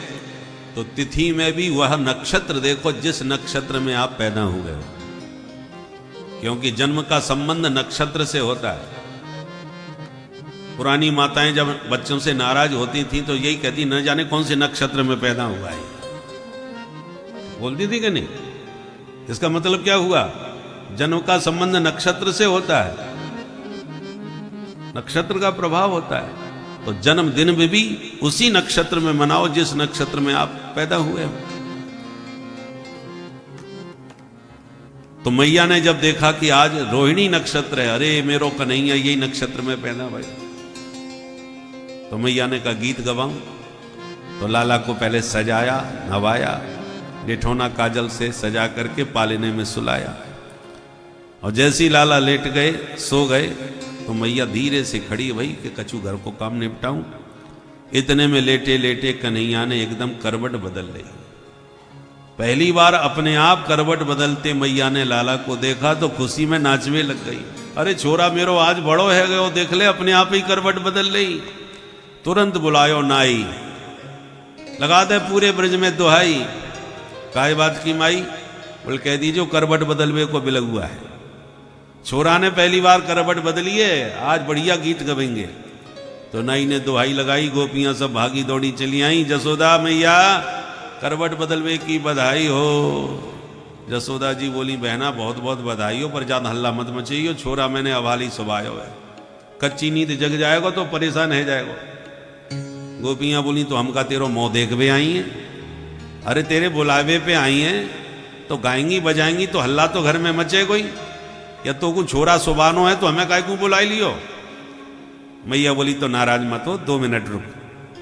तो तिथि में भी वह नक्षत्र देखो जिस नक्षत्र में आप पैदा हुए हो, क्योंकि जन्म का संबंध नक्षत्र से होता है। पुरानी माताएं जब बच्चों से नाराज होती थी तो यही कहती न जाने कौन से नक्षत्र में पैदा हुआ है, बोलती थी कि नहीं? इसका मतलब क्या हुआ? जन्म का संबंध नक्षत्र से होता है, नक्षत्र का प्रभाव होता है। तो जन्मदिन में भी उसी नक्षत्र में मनाओ जिस नक्षत्र में आप पैदा हुए हो। तो मैया ने जब देखा कि आज रोहिणी नक्षत्र है, अरे मेरो कन्हैया यही नक्षत्र में पैदा हुआ, तो मैया ने कहा गीत गवाऊं। तो लाला को पहले सजाया, नवाया, जेठोना काजल से सजा करके पालने में सुलाया, और जैसे ही लाला लेट गए, सो गए, तो मैया धीरे से खड़ी भई कि कछु घर को काम निपटाऊं। इतने में लेटे लेटे कन्हैया ने एकदम करवट बदल ली। पहली बार अपने आप करवट बदलते मैया ने लाला को देखा तो खुशी में नाचने लग गई। अरे छोरा मेरो आज बड़ो है गयो, देख ले अपने आप ही करवट बदल ली। तुरंत बुलायो नाई, लगा दे पूरे ब्रज में दुहाई। काय बात की माई? बोल कह दीजिए करवट बदलवे को बिलग हुआ है। छोरा ने पहली बार करवट बदली है, आज बढ़िया गीत गवेंगे। तो नाई ने दुहाई लगाई, गोपियां सब भागी दौड़ी चली आई। जसोदा मैया करवट बदलवे की बधाई हो। जसोदा जी बोली, बहना बहुत बहुत बधाई हो, पर ज्यादा हल्ला मत मचाइयो, छोरा मैंने अभाली सुभायो है, कच्ची नींद जग जाएगा तो परेशान है जाएगा। गोपियां बोली, तो हमका तेरो मुंह देखवे आई हैं, अरे तेरे बुलावे पे आई हैं तो गाएंगी बजाएंगी तो हल्ला तो घर में मचे कोई, या तो कुछ छोरा सुबानो है तो हमें काय को बुलाई लियो। मैया बोली, तो नाराज मत हो, 2 मिनट रुक।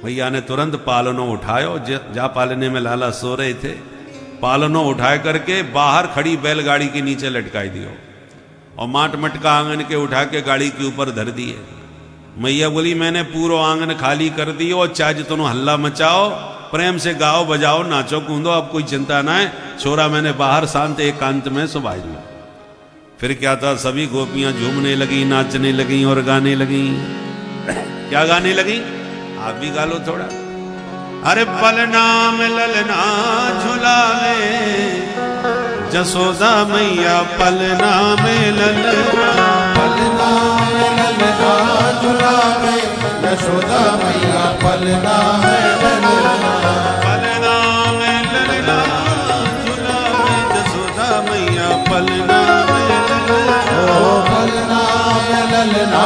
मैया ने तुरंत पालनो उठायो, जा पालने में लाला सो रहे थे, पालनो उठाए करके बाहर खड़ी बैलगाड़ी के नीचे लटकाई दियो और माट मटका आंगन के उठा के गाड़ी के ऊपर धर दिए। मैया बोली, मैंने पूरा आंगन खाली कर दियो और चाहे तुम हल्ला मचाओ, प्रेम से गाओ बजाओ नाचो कूदो, अब कोई चिंता ना है, छोरा मैंने बाहर शांत एकांत में सुभा दिया। फिर क्या था, सभी गोपियां झूमने लगी, नाचने लगी और गाने लगी। क्या गाने लगी, आप भी गा लो थोड़ा। अरे पलना में ललना झुलावे, जसोदा मैया पलना में ललना, पलना में ललना झुलावे, यशोदा मैया पलना में ललना, पलना में ललना झुलावे, जसोदा मैया पलना में ललना, ओ पलना में ललना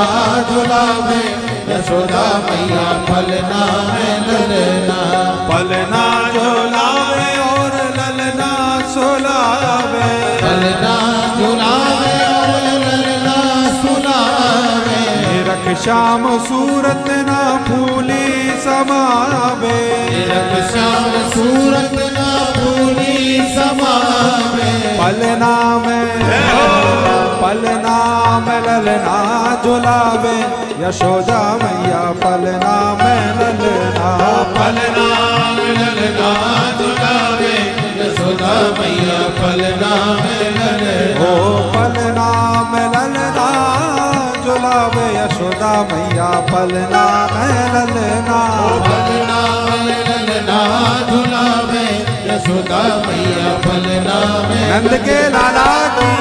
झुलावे, यशोदा मैया पलना में ललना, पलना झुलावे और ललना सुलावे, पलना झुलावे और ललना सुलावे, रख श्याम सूरत ना फूली समावे, रख श्याम सूरत ना फूली समावे, पलना में ललना झुलावे, यशोदा मैया पलना में ललना, पलना में ललना झुलावे, यशोदा मैया पलना में ललना, ओ पलना में ललना झुलावे, यशोदा मैया पलना में ललना, पलना में ललना झुलावे, यशोदा मैया पलना में, नंद के लाला की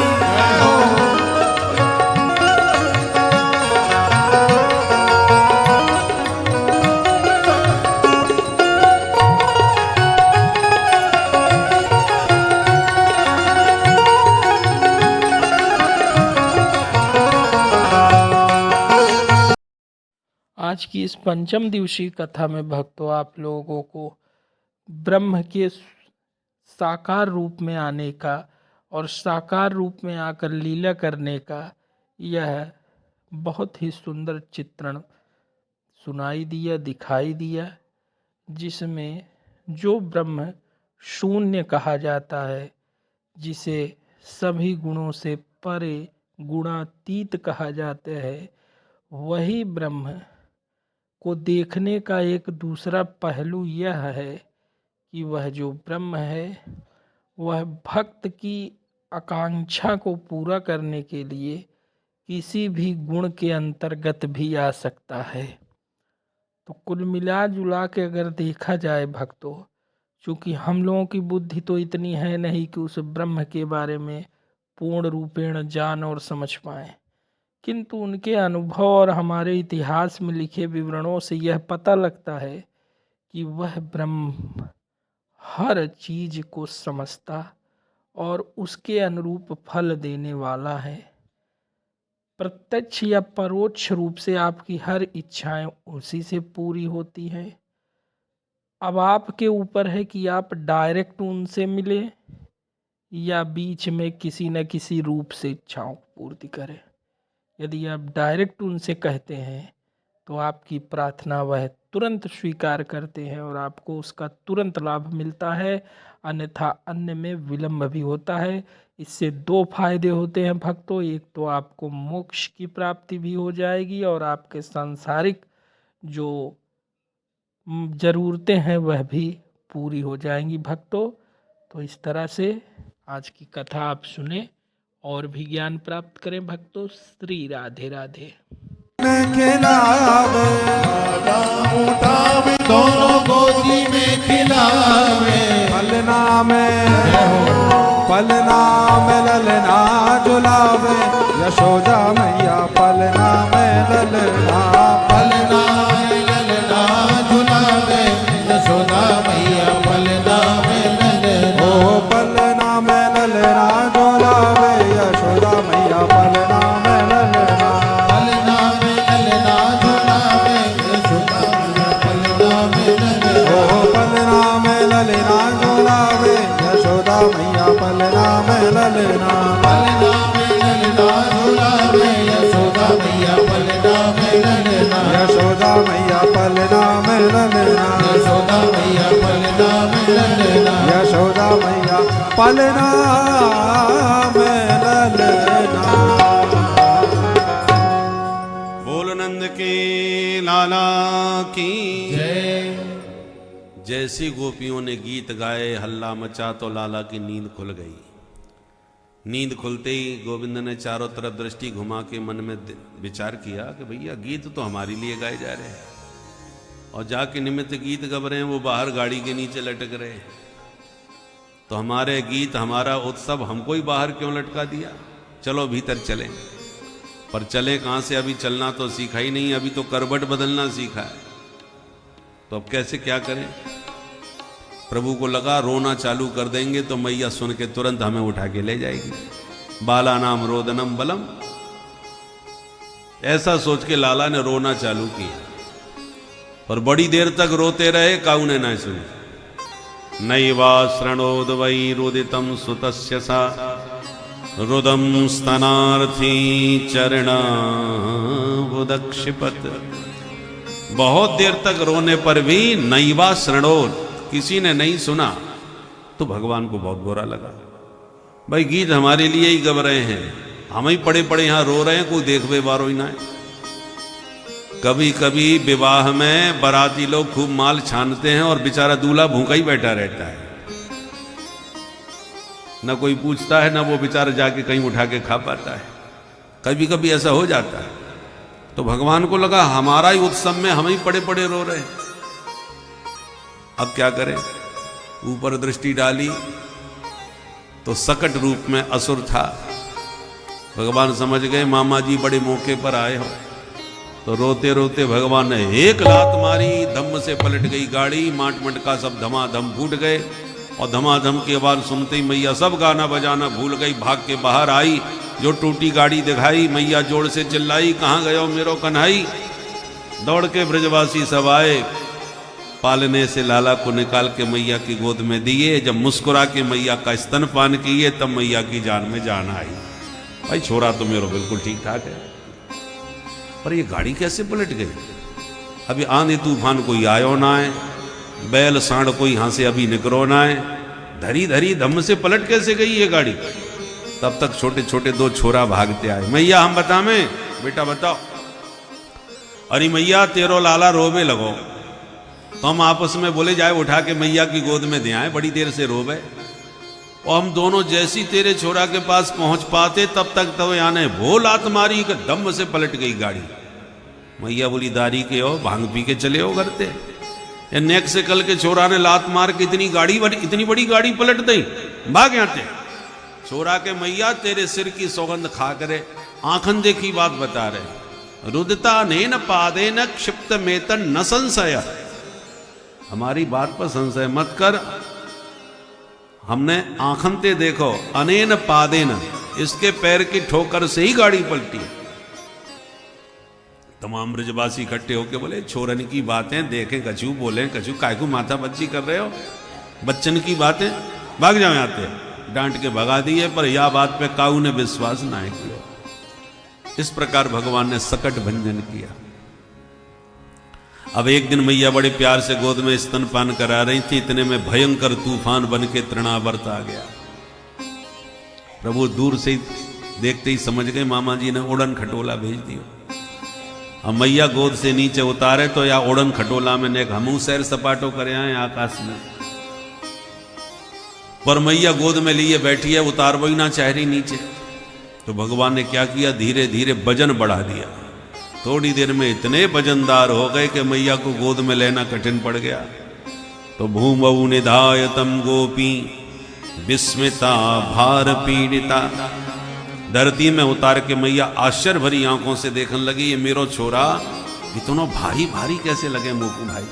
आज की इस पंचम दिवसीय कथा में भक्तों आप लोगों को ब्रह्म के साकार रूप में आने का और साकार रूप में आकर लीला करने का यह बहुत ही सुंदर चित्रण सुनाई दिया, दिखाई दिया, जिसमें जो ब्रह्म शून्य कहा जाता है, जिसे सभी गुणों से परे गुणातीत कहा जाता है, वही ब्रह्म को देखने का एक दूसरा पहलू यह है कि वह जो ब्रह्म है वह भक्त की आकांक्षा को पूरा करने के लिए किसी भी गुण के अंतर्गत भी आ सकता है। तो कुल मिला जुला के अगर देखा जाए भक्तों, चूँकि हम लोगों की बुद्धि तो इतनी है नहीं कि उस ब्रह्म के बारे में पूर्ण रूपेण जान और समझ पाएं, किंतु उनके अनुभव और हमारे इतिहास में लिखे विवरणों से यह पता लगता है कि वह ब्रह्म हर चीज को समझता और उसके अनुरूप फल देने वाला है। प्रत्यक्ष या परोक्ष रूप से आपकी हर इच्छाएं उसी से पूरी होती है। अब आपके ऊपर है कि आप डायरेक्ट उनसे मिले या बीच में किसी न किसी रूप से इच्छाओं की पूर्ति करें। यदि आप डायरेक्ट उनसे कहते हैं तो आपकी प्रार्थना वह तुरंत स्वीकार करते हैं और आपको उसका तुरंत लाभ मिलता है, अन्यथा अन्य में विलंब भी होता है। इससे 2 फायदे होते हैं भक्तों, एक तो आपको मोक्ष की प्राप्ति भी हो जाएगी और आपके सांसारिक जो ज़रूरतें हैं वह भी पूरी हो जाएंगी भक्तों। तो इस तरह से आज की कथा आप सुने और भी ज्ञान प्राप्त करें भक्तों। श्री राधे राधे। खिलावे उठावे दोनों गोदी में खिलावे, पलना में ललना झुलावे, यशोदा मैया पलना में ललना, पलना में ललना झुलावे यशोदा मैया पलना में ललना। ओ पलना में ललना झुलावे यशोदा मैया पलना में ललना, पलना में ललना झुलावे यशोदा मैया पलना में ललना। ओ पलना में ललना झुलावे यशोदा मैया पलना में ललना, पलना में ललना झुलावे यशोदा मैया पलना में ललना। यशोदा मैया पलना में ललना, यशोदा मैया पलना में ललना। यशोदा मैया पलना में ललना। बोल नंद के लाला की। जय। जैसी गोपियों ने गीत गाए, हल्ला मचा, तो लाला की नींद खुल गई। नींद खुलते ही गोविंद ने चारों तरफ दृष्टि घुमा के मन में विचार किया कि भैया गीत तो हमारे लिए गाए जा रहे हैं, और जाके निमित्त गीत गा रहे हैं वो बाहर गाड़ी के नीचे लटक रहे हैं, तो हमारे गीत हमारा उत्सव हमको ही बाहर क्यों लटका दिया। चलो भीतर चलें। पर चले कहाँ से, अभी चलना तो सीखा ही नहीं, अभी तो करवट बदलना सीखा है। तो अब कैसे क्या करें। प्रभु को लगा रोना चालू कर देंगे तो मैया सुन के तुरंत हमें उठा के ले जाएगी। बाला नाम रोदनम बलम, ऐसा सोच के लाला ने रोना चालू किया, और बड़ी देर तक रोते रहे, काऊ ने ना सुनी। नैवा शृणोद वै रुदितम सुतस्य सा रुदम स्तनार्थी चरणा बुदक्षिपत। बहुत देर तक रोने पर भी नैवा शृणोद, किसी ने नहीं सुना, तो भगवान को बहुत बुरा लगा। भाई गीत हमारे लिए ही गा रहे हैं, हम ही पड़े पड़े यहां रो रहे हैं, कोई देखवे वारो ही ना है। कभी कभी विवाह में बाराती लोग खूब माल छानते हैं और बेचारा दूल्हा भूखा ही बैठा रहता है, न कोई पूछता है, न वो बेचारा जाके कहीं उठा के खा पाता है। कभी कभी ऐसा हो जाता है। तो भगवान को लगा हमारा ही उत्सव में हम ही पड़े पड़े रो रहे हैं, अब क्या करें। ऊपर दृष्टि डाली तो सकट रूप में असुर था। भगवान समझ गए मामा जी बड़े मौके पर आए हो, तो रोते रोते भगवान ने एक लात मारी, धम्म से पलट गई गाड़ी, माट मटका सब धमाधम फूट गए, और धमाधम की आवाज सुनते ही मैया सब गाना बजाना भूल गई, भाग के बाहर आई। जो टूटी गाड़ी दिखाई, मैया जोर से चिल्लाई, कहाँ गयो मेरो कन्हाई। दौड़ के ब्रजवासी सब आए, पालने से लाला को निकाल के मैया की गोद में दिए। जब मुस्कुरा के मैया का स्तनपान किए, तब मैया की जान में जान आई। भाई छोरा तो मेरा बिल्कुल ठीक ठाक है, पर ये गाड़ी कैसे पलट गई। अभी आंधी तूफान कोई आयो ना है, बैल सांड कोई यहां से अभी निकरो ना है, धरी धरी धम से पलट कैसे गई ये गाड़ी। तब तक छोटे छोटे दो छोरा भागते आए, मैया हम बतावे, बेटा बताओ। अरे मैया तेरो लाला रोवे लगो, तो हम आपस में बोले जाए उठा के मैया की गोद में दे आए, बड़ी देर से रोवे। और हम दोनों जैसी तेरे छोरा के पास पहुंच पाते, तब तक तो याने भो लात मारी कि दम से पलट गई गाड़ी। मैया बोली दारी के हो, भांग पी के चले हो घर ते। या नेक से कल के छोरा ने लात मार के इतनी बड़ी गाड़ी पलट दी, भाग यहाँ ते। छोरा के मैया तेरे सिर की सौगंध खा करे, आंखन देखी बात बता रहे। रुदता ने न पादे न क्षिप्त मेतन न संशय, हमारी बात पर संशय मत कर। हमने आंखन ते देखो, अनेन पादेन, इसके पैर की ठोकर से ही गाड़ी पलटी। तमाम ब्रजवासी इकट्ठे होके बोले छोरन की बातें देखें, कछु बोले, कछु काय को माथा बच्ची कर रहे हो, बच्चन की बातें, भाग जाओ यहाँ से। डांट के भगा दिए, पर यह बात पे काऊ ने विश्वास ना किया। इस प्रकार भगवान ने सकट भंजन किया। अब एक दिन मैया बड़े प्यार से गोद में स्तनपान करा रही थी, इतने में भयंकर तूफान बन के तृणावर्त आ गया। प्रभु दूर से देखते ही समझ गए मामा जी ने उड़न खटोला भेज दिया। अब मैया गोद से नीचे उतारे तो या उड़न खटोला में ने हमू सैर सपाटो करे आए आकाश में, पर मैया गोद में लिए बैठी है, उतार वही ना चाह रही नीचे। तो भगवान ने क्या किया, धीरे धीरे वजन बढ़ा दिया। थोड़ी देर में इतने वजनदार हो गए कि मैया को गोद में लेना कठिन पड़ गया। तो भूमौ निधायतम गोपी विस्मिता भार पीड़िता, धरती में उतार के मैया आश्चर्य भरी आंखों से देखने लगी, ये मेरो छोरा इतना भारी भारी कैसे लगे मोकू भाई।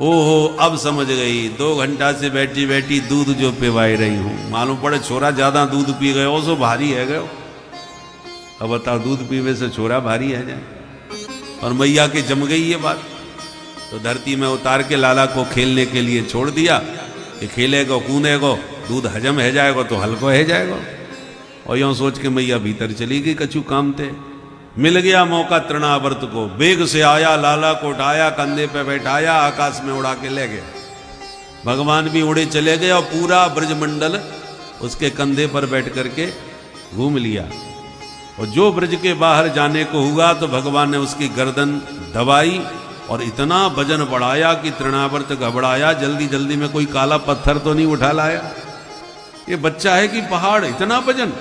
ओहो अब समझ गई, 2 घंटा से बैठी बैठी दूध जो पिवाई रही हूं, मालूम पड़े छोरा ज्यादा दूध पी गए हो सो भारी है गयो। अब बताओ दूध पीवे से छोरा भारी है जाए। और मैया के जम गई ये बात, तो धरती में उतार के लाला को खेलने के लिए छोड़ दिया कि खेलेगो कूदेगो, दूध हजम है जाएगा तो हल्को है जाएगा। और यूं सोच के मैया भीतर चली गई कछु काम थे। मिल गया मौका तृणावर्त को, बेग से आया, लाला को उठाया, कंधे पे बैठाया, आकाश में उड़ा के ले गया। भगवान भी उड़े चले गए और पूरा ब्रजमंडल उसके कंधे पर बैठ करके घूम लिया। और जो ब्रज के बाहर जाने को हुआ तो भगवान ने उसकी गर्दन दबाई और इतना वजन बढ़ाया कि तृणावर्त घबराया, जल्दी जल्दी में कोई काला पत्थर तो नहीं उठा लाया। ये बच्चा है कि पहाड़, इतना वजन।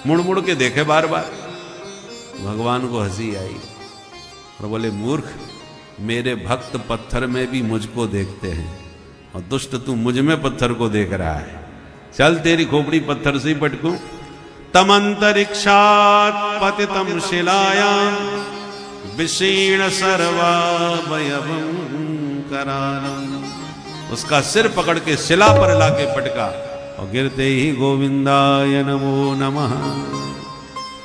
मुड़ मुड़ के देखे बार बार, भगवान को हंसी आई और बोले, मूर्ख, मेरे भक्त पत्थर में भी मुझको देखते हैं और दुष्ट तू मुझ में पत्थर को देख रहा है। चल तेरी खोपड़ी पत्थर से ही पटकूं। तमंतरिक्षात् पतितं शिलायां विशीर्ण सर्वावयवं करालम्। उसका सिर पकड़ के शिला पर लाके पटका और गिरते ही गोविंदाय नमो नमः।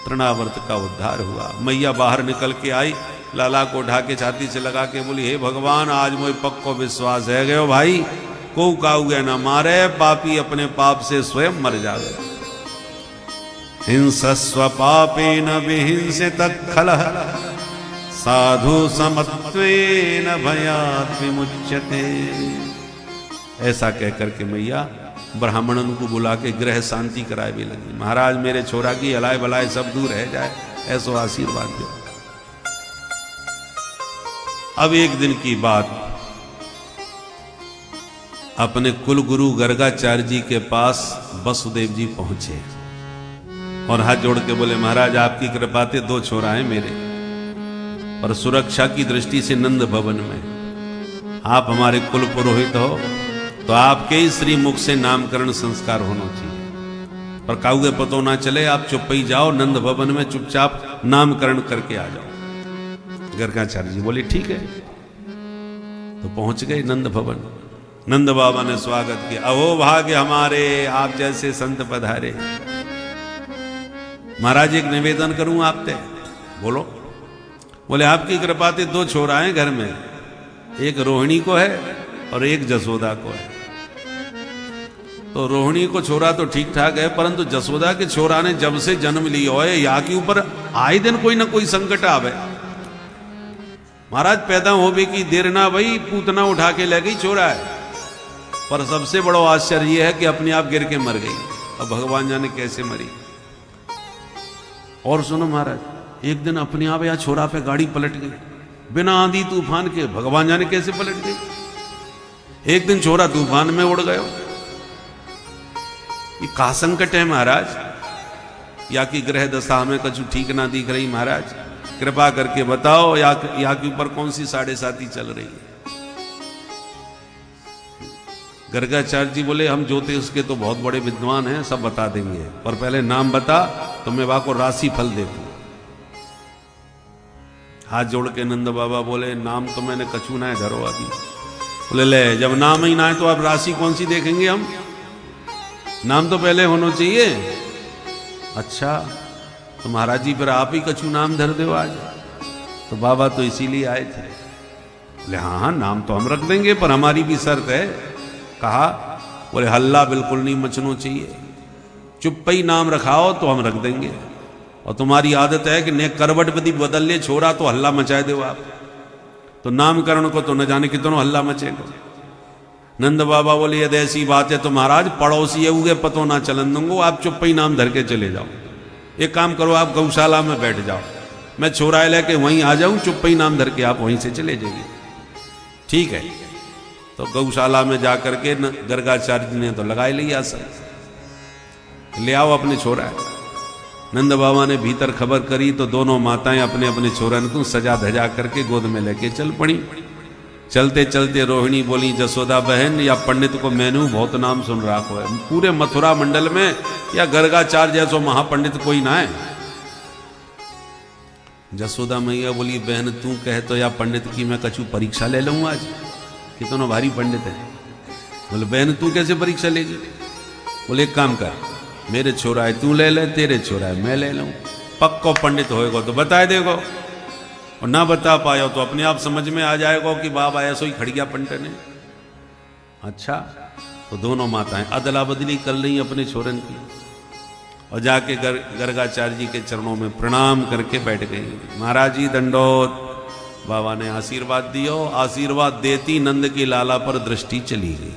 तृणावर्त का उद्धार हुआ। मैया बाहर निकल के आई, लाला को उठा के छाती से लगा के बोली, हे भगवान, आज मुझे पक्को विश्वास है गयो भाई, को काऊ गया ना मारे, पापी अपने पाप से स्वयं मर जावे। हिंसस्व पापेन विहिंसित खलः साधु समत्वेन भयात् विमुच्यते। ऐसा कहकर के मैया ब्राह्मणन को बुला के गृह शांति कराए भी लगी। महाराज मेरे छोरा की हलाए बलाए सब दूर रह जाए, ऐसो आशीर्वाद दो। अब एक दिन की बात, अपने कुल गुरु गर्गाचार्य जी के पास वसुदेव जी पहुंचे और हाथ जोड़ के बोले, महाराज आपकी कृपा से 2 छोरा हैं मेरे, पर सुरक्षा की दृष्टि से नंद भवन में आप हमारे कुल पुरोहित हो तो आपके ही श्री मुख से नामकरण संस्कार होना चाहिए। पर काउगे पतो ना चले, आप चुप ही जाओ, नंद भवन में चुपचाप नामकरण करके आ जाओ। गर्गाचार्य जी बोले ठीक है। तो पहुंच गए नंद भवन। नंद बाबा ने स्वागत किया, अहो भाग्य हमारे, आप जैसे संत पधारे। महाराज एक निवेदन करूं आपसे। बोलो। बोले आपकी कृपा से 2 छोरा हैं घर में, एक रोहिणी को है और एक जसोदा को है। तो रोहिणी को छोरा तो ठीक ठाक है, परंतु जसोदा के छोरा ने जब से जन्म लिया है यहाँ के ऊपर आए दिन कोई ना कोई संकट आवे। महाराज पैदा होवे की देर ना भई, पूतना उठा के ले गई छोरा है। पर सबसे बड़ा आश्चर्य यह है कि अपने आप गिर के मर गई। अब भगवान जाने कैसे मरी। और सुनो महाराज, एक दिन अपने आप यहाँ छोरा पे गाड़ी पलट गई बिना आंधी तूफान के, भगवान जाने कैसे पलट गई। एक दिन छोरा तूफान में उड़ गयो। ये का संकट है महाराज, या की ग्रह दशा हमें कछु ठीक ना दिख रही। महाराज कृपा करके बताओ, या के ऊपर कौन सी 7.5 चल रही है। गर्गाचार्य जी बोले, हम ज्योतिष के तो बहुत बड़े विद्वान हैं, सब बता देंगे, पर पहले नाम बता तो मैं वहां को राशि फल देखूं। हाथ जोड़ के नंद बाबा बोले, नाम तो मैंने कछु ना है धरो अभी। बोले ले, जब नाम ही ना है तो अब राशि कौन सी देखेंगे हम, नाम तो पहले होना चाहिए। अच्छा तो महाराज जी फिर आप ही कछु नाम धर दो आज। तो बाबा तो इसीलिए आए थे। बोले हाँ नाम तो हम रख देंगे, पर हमारी भी शर्त है। कहा, बोले हल्ला बिल्कुल नहीं मचना चाहिए, चुप ही नाम रखाओ तो हम रख देंगे। और तुम्हारी आदत है कि ने करवट बदी बदल ले छोरा तो हल्ला मचाए दो आप, तो नामकरण को तो न जाने कितना हल्ला मचेगा। नंद बाबा बोले यदि ऐसी बात है तो महाराज पड़ोसी है उगे पतो ना चलन दूंगो, आप चुप ही नाम धर के चले जाओ। एक काम करो, आप गौशाला में बैठ जाओ, मैं छोरा लेके वहीं आ जाऊं, चुप ही नाम धर के आप वहीं से चले जाइए। ठीक है। तो गौशाला में जाकर के गर्गाचार्य ने तो लगाए लिया सर, ले आओ अपने छोरा। नंद बाबा ने भीतर खबर करी तो दोनों माताएं अपने अपने छोरन को सजा धजा करके गोद में लेके चल पड़ी। चलते चलते रोहिणी बोली, जसोदा बहन या पंडित को मैंने बहुत नाम सुन रखो है, पूरे मथुरा मंडल में या गर्गाचार्य जैसो महापंडित कोई ना है। जसोदा मैया बोली, बहन तू कहे तो या पंडित की मैं कछु परीक्षा ले लूँ आज, कितना भारी पंडित है। बोले बहन तू कैसे परीक्षा लेगी। बोले एक काम कर, मेरे छोरा है तू ले ले, तेरे छोरा है मैं ले लूँ, पक्को पंडित होएगा तो बताए देगो, और ना बता पायो तो अपने आप समझ में आ जाएगा कि बाबा ऐसो ही खड़ गया पंडित ने। अच्छा, तो दोनों माताएं अदला बदली कर रही अपने छोरन की, और जाके गर्गाचार्य जी के चरणों में प्रणाम करके बैठ गई। महाराज जी दंडोत। बाबा ने आशीर्वाद दियो। आशीर्वाद देती नंद की लाला पर दृष्टि चली गई,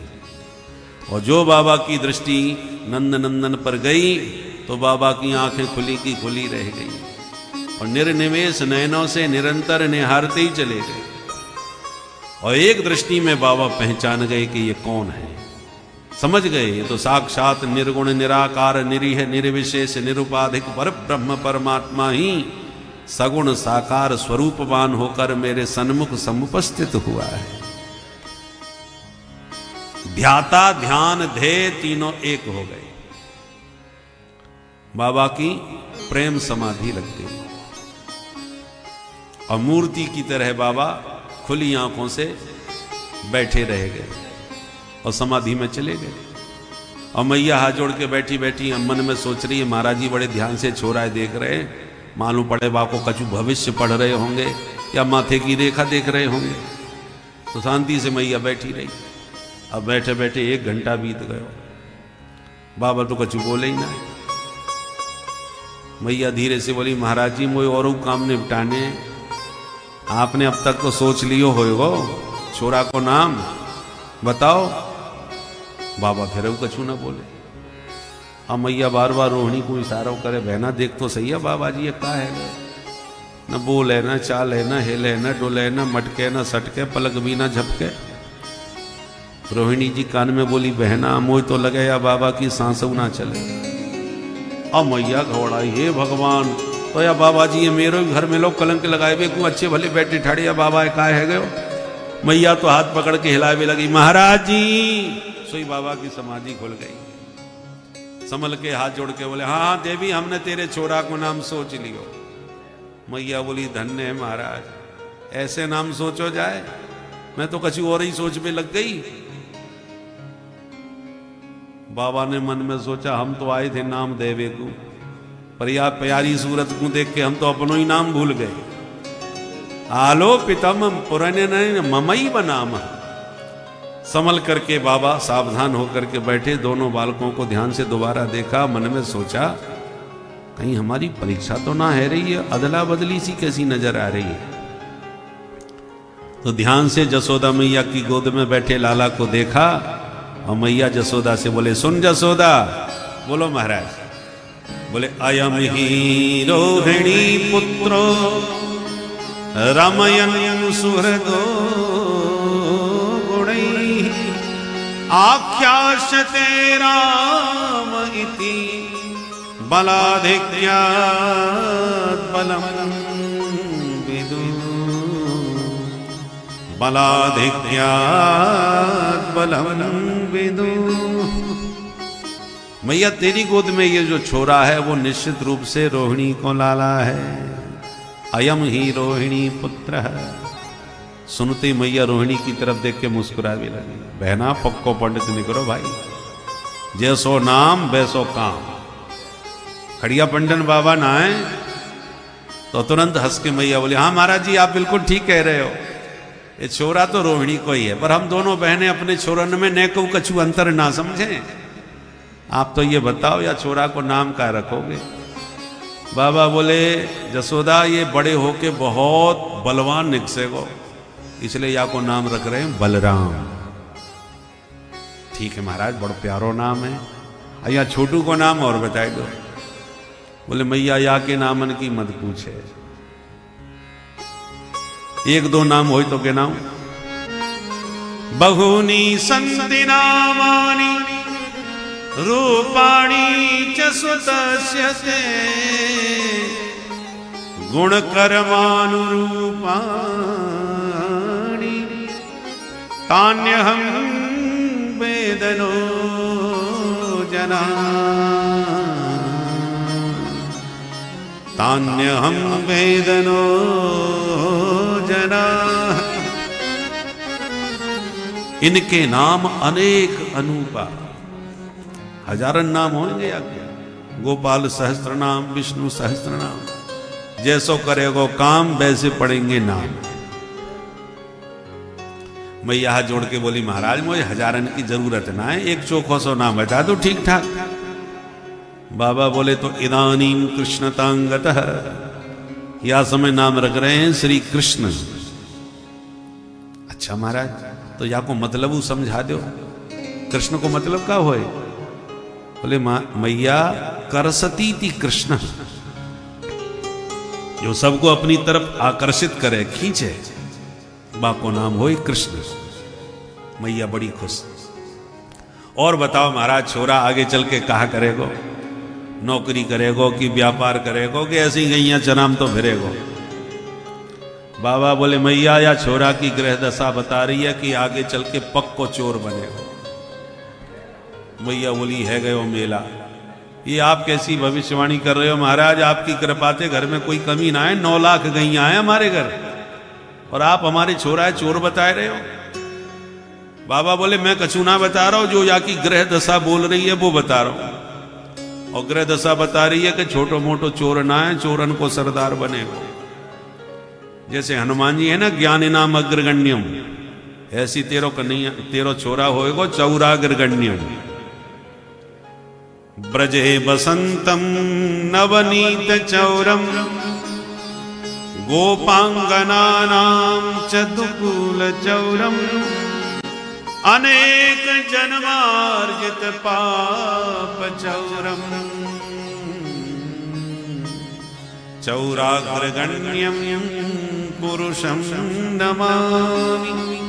और जो बाबा की दृष्टि नंद नंदन पर गई तो बाबा की आंखें खुली की खुली रह गई, और निर्निमेष नयनों से निरंतर निहारते ही चले गए। और एक दृष्टि में बाबा पहचान गए कि ये कौन है, समझ गए ये तो साक्षात निर्गुण निराकार निरीह निर्विशेष निरुपाधिक पर ब्रह्म परमात्मा ही सगुण साकार स्वरूपवान होकर मेरे सन्मुख समुपस्थित हुआ है। ध्याता ध्यान ध्येय तीनों एक हो गए। बाबा की प्रेम समाधि लग गई, और मूर्ति की तरह बाबा खुली आंखों से बैठे रह गए और समाधि में चले गए। और मैया हाथ जोड़ के बैठी बैठी मन में सोच रही है, महाराज जी बड़े ध्यान से छोरा देख रहे हैं, मालूम पड़े बा को कछु भविष्य पढ़ रहे होंगे या माथे की रेखा देख रहे होंगे। तो शांति से मैया बैठी रही। अब बैठे बैठे 1 घंटा बीत गयो, बाबा तो कछु बोले ही ना। मैया धीरे से बोली, महाराज जी मोए और काम निपटाने, आपने अब तक तो सोच लियो होएगो छोरा को नाम बताओ। बाबा फिर कछु ना बोले। अब मैया बार बार रोहिणी को इशारा करे, बहना देख तो सही है बाबा जी ये का है, न बोले न चाले न हिले न डोले न मटके न सटके, पलक भी न झपके। रोहिणी जी कान में बोली, बहना मोह तो लगे या बाबा की सांस ना चले। अब मैया घबराई, हे भगवान, तो या बाबा जी ये मेरे घर में लोग कलंक लगाए हुए क्यों अच्छे भले बैठे ठाड़े, या बाबा का है गयो। मैया तो हाथ पकड़ के हिलावे लगी, महाराज जी। सोई बाबा की समाधि खुल गई। संभल के हाथ जोड़ के बोले, हाँ हाँ देवी, हमने तेरे छोरा को नाम सोच लियो। मैया बोली, धन्य है महाराज, ऐसे नाम सोचो जाए, मैं तो कछु और ही सोच में लग गई। बाबा ने मन में सोचा, हम तो आए थे नाम देवे को, पर या प्यारी सूरत को देख के हम तो अपनो ही नाम भूल गए। आलो पितम पुरन ममई बनाम। संभल करके बाबा सावधान होकर के बैठे, दोनों बालकों को ध्यान से दोबारा देखा, मन में सोचा कहीं हमारी परीक्षा तो ना है रही है, अदला बदली सी कैसी नजर आ रही है। तो ध्यान से जसोदा मैया की गोद में बैठे लाला को देखा, और मैया जसोदा से बोले, सुन जसोदा। बोलो महाराज। बोले, अयम ही रोहिणी पुत्रो रमयन सुहृदो गुणै आख्यास्यते राम इति बलाधिक्यात् बलम विदु बलाधिक्यात् बलम विदु। मैया तेरी गोद में ये जो छोरा है वो निश्चित रूप से रोहिणी को लाला है। अयम ही रोहिणी पुत्र है। सुनते मैया रोहिणी की तरफ देख के मुस्कुरा भी लगी। बहना पक्को पंडित निकलो भाई, जैसो नाम वैसो काम। खड़िया पंडन बाबा ना आए तो तुरंत हंस के मैया बोले, हाँ महाराज जी आप बिल्कुल ठीक कह रहे हो, ये छोरा तो रोहिणी को ही है, पर हम दोनों बहनें अपने छोरन में न को कछु अंतर ना समझें। आप तो ये बताओ या छोरा को नाम क्या रखोगे। बाबा बोले, जसोदा ये बड़े होके बहुत बलवान निकसेगो, इसलिए या को नाम रख रहे हैं बलराम। ठीक है महाराज, बड़ा प्यारो नाम है। या छोटू को नाम और बताए दो। बोले मैया या के नामन की मत पूछे, 1-2 नाम हो तो के नाम। बहुनी संति नामानि रूपाणी च सुतस्यते गुण कर्मानुरूपाणि तान्यहं वेदनो जना, तान्यहं वेदनो जना। इनके नाम अनेक अनूपा, हजारन नाम होंगे या क्या? गोपाल सहस्त्र नाम, विष्णु सहस्त्र नाम, जैसो करेगो काम वैसे पढ़ेंगे नाम। मैया हाथ जोड़ के बोली, महाराज मुझे हजारन की जरूरत ना है, एक चोखो सो नाम बता दो ठीक ठाक। बाबा बोले तो इदानीम कृष्णतांगतः, या समय नाम रख रहे हैं श्री कृष्ण। अच्छा महाराज, तो या को मतलब समझा दो, कृष्ण को मतलब का होए? बोले मैया करसती थी कृष्ण, जो सबको अपनी तरफ आकर्षित करे, खींचे, बा को नाम होए कृष्ण। मैया बड़ी खुश। और बताओ महाराज, छोरा आगे चल के कहा करेगो? नौकरी करेगो कि व्यापार करेगो कि ऐसी गैया चनाम तो फिरेगो? बाबा बोले मैया या छोरा की ग्रह दशा बता रही है कि आगे चल के पक्को चोर बनेगा। मैया बोली है गयो मेला, ये आप कैसी भविष्यवाणी कर रहे हो महाराज? आपकी कृपा से घर में कोई कमी ना है, 9 लाख गैया है हमारे घर, और आप हमारे छोरा है चोर बता रहे हो। बाबा बोले मैं कछु ना बता रहा हूं, जो या की ग्रह दशा बोल रही है वो बता रहा हूं। और ग्रह दशा बता रही है कि छोटो मोटो चोर ना है, चोरन को सरदार बनेगा। जैसे हनुमान जी है ना, ज्ञान नाम अग्रगण्यम, ऐसी तेरो छोरा होएगो चौराग्रगण्यम। ब्रजे बसंतम नवनीत चौरम, गोपांगनानां चतुकूल चौरम, अनेक जन्मार्जित पाप चौरम, चौराग्रगण्यम पुरुषम नमामि।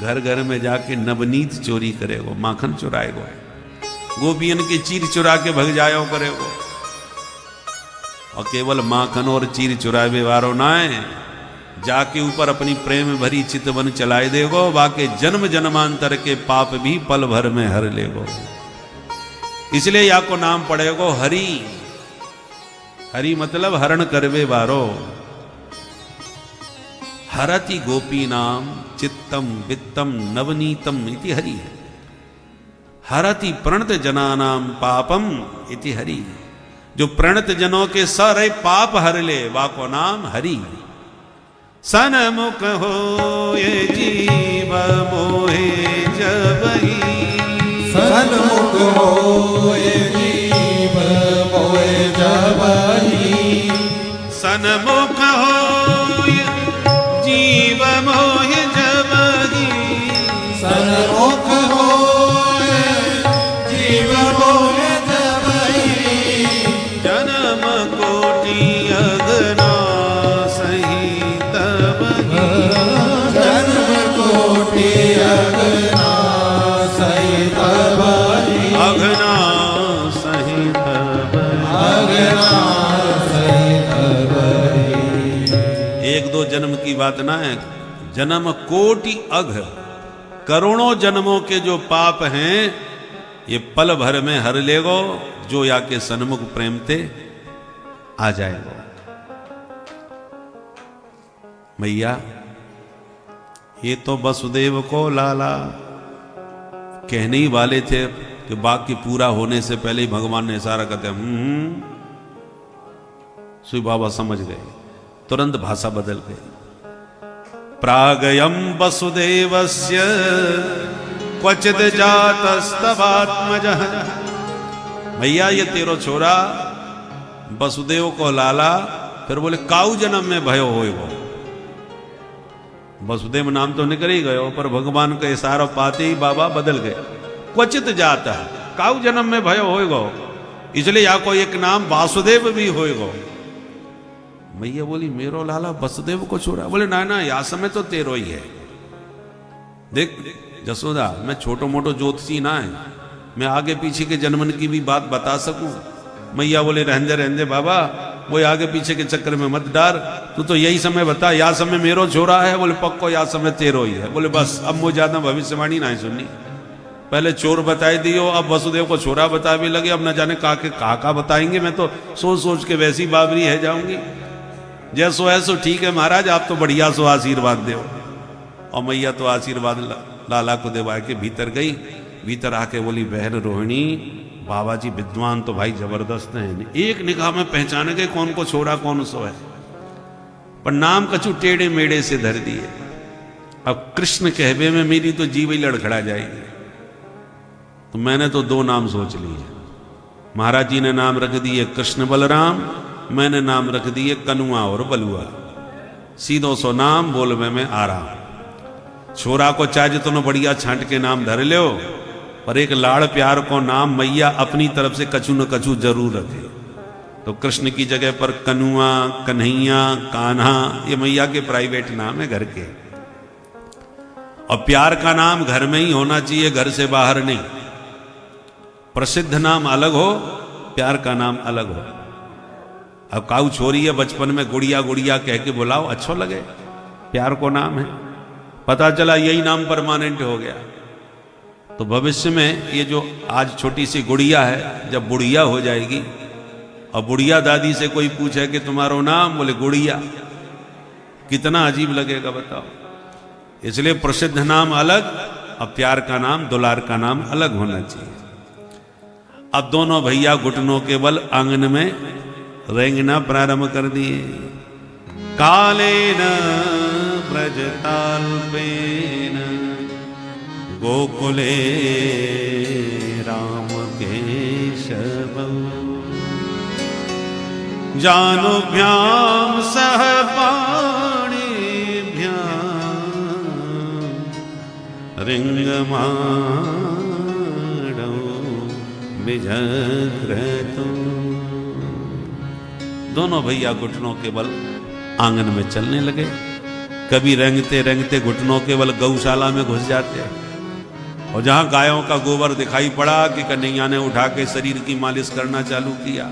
घर घर में जाके नवनीत चोरी करेगो, माखन चुराएगो, गोपियन की चीर चुरा के भग जायो करेगो। और केवल माखन और चीर चुरावे वारो ना है, जाके ऊपर अपनी प्रेम भरी चितवन चलाए देगो, बाके जन्म जन्मांतर के पाप भी पल भर में हर लेगो। इसलिए या को नाम पड़ेगो हरि। हरि मतलब हरण करवे वारो। हरति गोपी नाम चित्तम वित्तम नवनीतम इति हरि। हरति प्रणत जनानाम पापम इति हरि। जो प्रणत जनों के सारे पाप हर ले, वा को नाम हरि। सनमुख हो ये जीव मोहे जबहि, सन्मुख हो ये जीव मोहे जबहि, सनमुख हो ये जीव मोहे जबहि, सन्मुख हो ये जीव मोहे जबहि, जन्म कोटि अगना सहित बहि, जन्म कोटि अगना सहित बहि, अगना सहित बहि। अगना सहित बहि। एक दो जन्म की बात ना है, जन्म कोटि अघ, करोड़ों जन्मों के जो पाप हैं ये पल भर में हर लेगो, जो या के सन्मुख प्रेम ते आ जाएगो। मैया ये तो वसुदेव को लाला कहने ही वाले थे कि बाकी पूरा होने से पहले ही भगवान ने इशारा करते श्री बाबा समझ गए, तुरंत भाषा बदल गई। प्रागयम वसुदेवस्य क्वचित जातस्तवात्मजः। भैया ये तेरो छोरा वसुदेव को लाला, फिर बोले काऊ जन्म में भयो होएगो। वसुदेव नाम तो निकल ही गयो, पर भगवान का इशारा पाते ही बाबा बदल गए। क्वचित जाता काऊ जन्म में भयो होएगो, इसलिए या को एक नाम वासुदेव भी होएगो। मैया बोली मेरो लाला वसुदेव को छोड़ा? बोले ना ना, या समय तो तेरो ही है। देख जसोदा, मैं छोटो मोटो ज्योतिषी ना है, मैं आगे पीछे के जन्मन की भी बात बता सकूं। मैया बोले रहंदे रहंदे बाबा, वो आगे पीछे के चक्कर में मत डार, तू तो यही समय बता, या समय मेरो छोरा है, बोले पक्को या समय तेरो ही है। बोले बस अब मुझे ज्यादा भविष्यवाणी नहीं सुननी, पहले चोर बताई दियो, अब वसुदेव को छोरा बता भी लगे, अब न जाने का बताएंगे, मैं तो सोच सोच के वैसी बाबरी है जाऊंगी। जैसो ऐसो ठीक है महाराज, आप तो बढ़िया सो आशीर्वाद दो। और मैया तो आशीर्वाद लाला को देवा के भीतर गई। भीतर आके बोली बहन रोहिणी, बाबा जी विद्वान तो भाई जबरदस्त हैं, एक निगाह में पहचान गए कौन को छोड़ा कौन सो है, पर नाम कछु टेढ़े मेढ़े से धर दिए। अब कृष्ण कहवे में मेरी तो जीव ही लड़खड़ा जाएगी। तो मैंने तो 2 नाम सोच लिए। महाराज जी ने नाम रख दिए कृष्ण बलराम, मैंने नाम रख दिए कनुआ और बलुआ। सीधो सो नाम बोलवे में आराम। छोरा को चाहे तो न बढ़िया छांट के नाम धर लो, पर एक लाड़ प्यार को नाम मैया अपनी तरफ से कछु न कछु जरूर रखे। तो कृष्ण की जगह पर कनुआ, कन्हैया, कान्हा, ये मैया के प्राइवेट नाम है घर के। और प्यार का नाम घर में ही होना चाहिए, घर से बाहर नहीं। प्रसिद्ध नाम अलग हो, प्यार का नाम अलग हो। अब काऊ छोरी है, बचपन में गुड़िया गुड़िया कह के बुलाओ, अच्छा लगे, प्यार को नाम है। पता चला यही नाम परमानेंट हो गया। तो भविष्य में ये जो आज छोटी सी गुड़िया है, जब बुढ़िया हो जाएगी और बुढ़िया दादी से कोई पूछे कि तुम्हारा नाम, बोले गुड़िया, कितना अजीब लगेगा बताओ। इसलिए प्रसिद्ध नाम अलग और प्यार का नाम, दुलार का नाम अलग होना चाहिए। अब दोनों भैया घुटनों के बल आंगन में रेंगना प्रारंभ कर दिए। कालेन ब्रजताल्पेन गोकुले राम केशवम् जानुभ्याम सह पाणिभ्यां रिंगमाणौ विजक्रतु। दोनों भैया घुटनों के बल आंगन में चलने लगे। कभी रेंगते रेंगते घुटनों के बल गौशाला में घुस जाते, और जहां गायों का गोबर दिखाई पड़ा कि कन्हैया ने उठा के शरीर की मालिश करना चालू किया,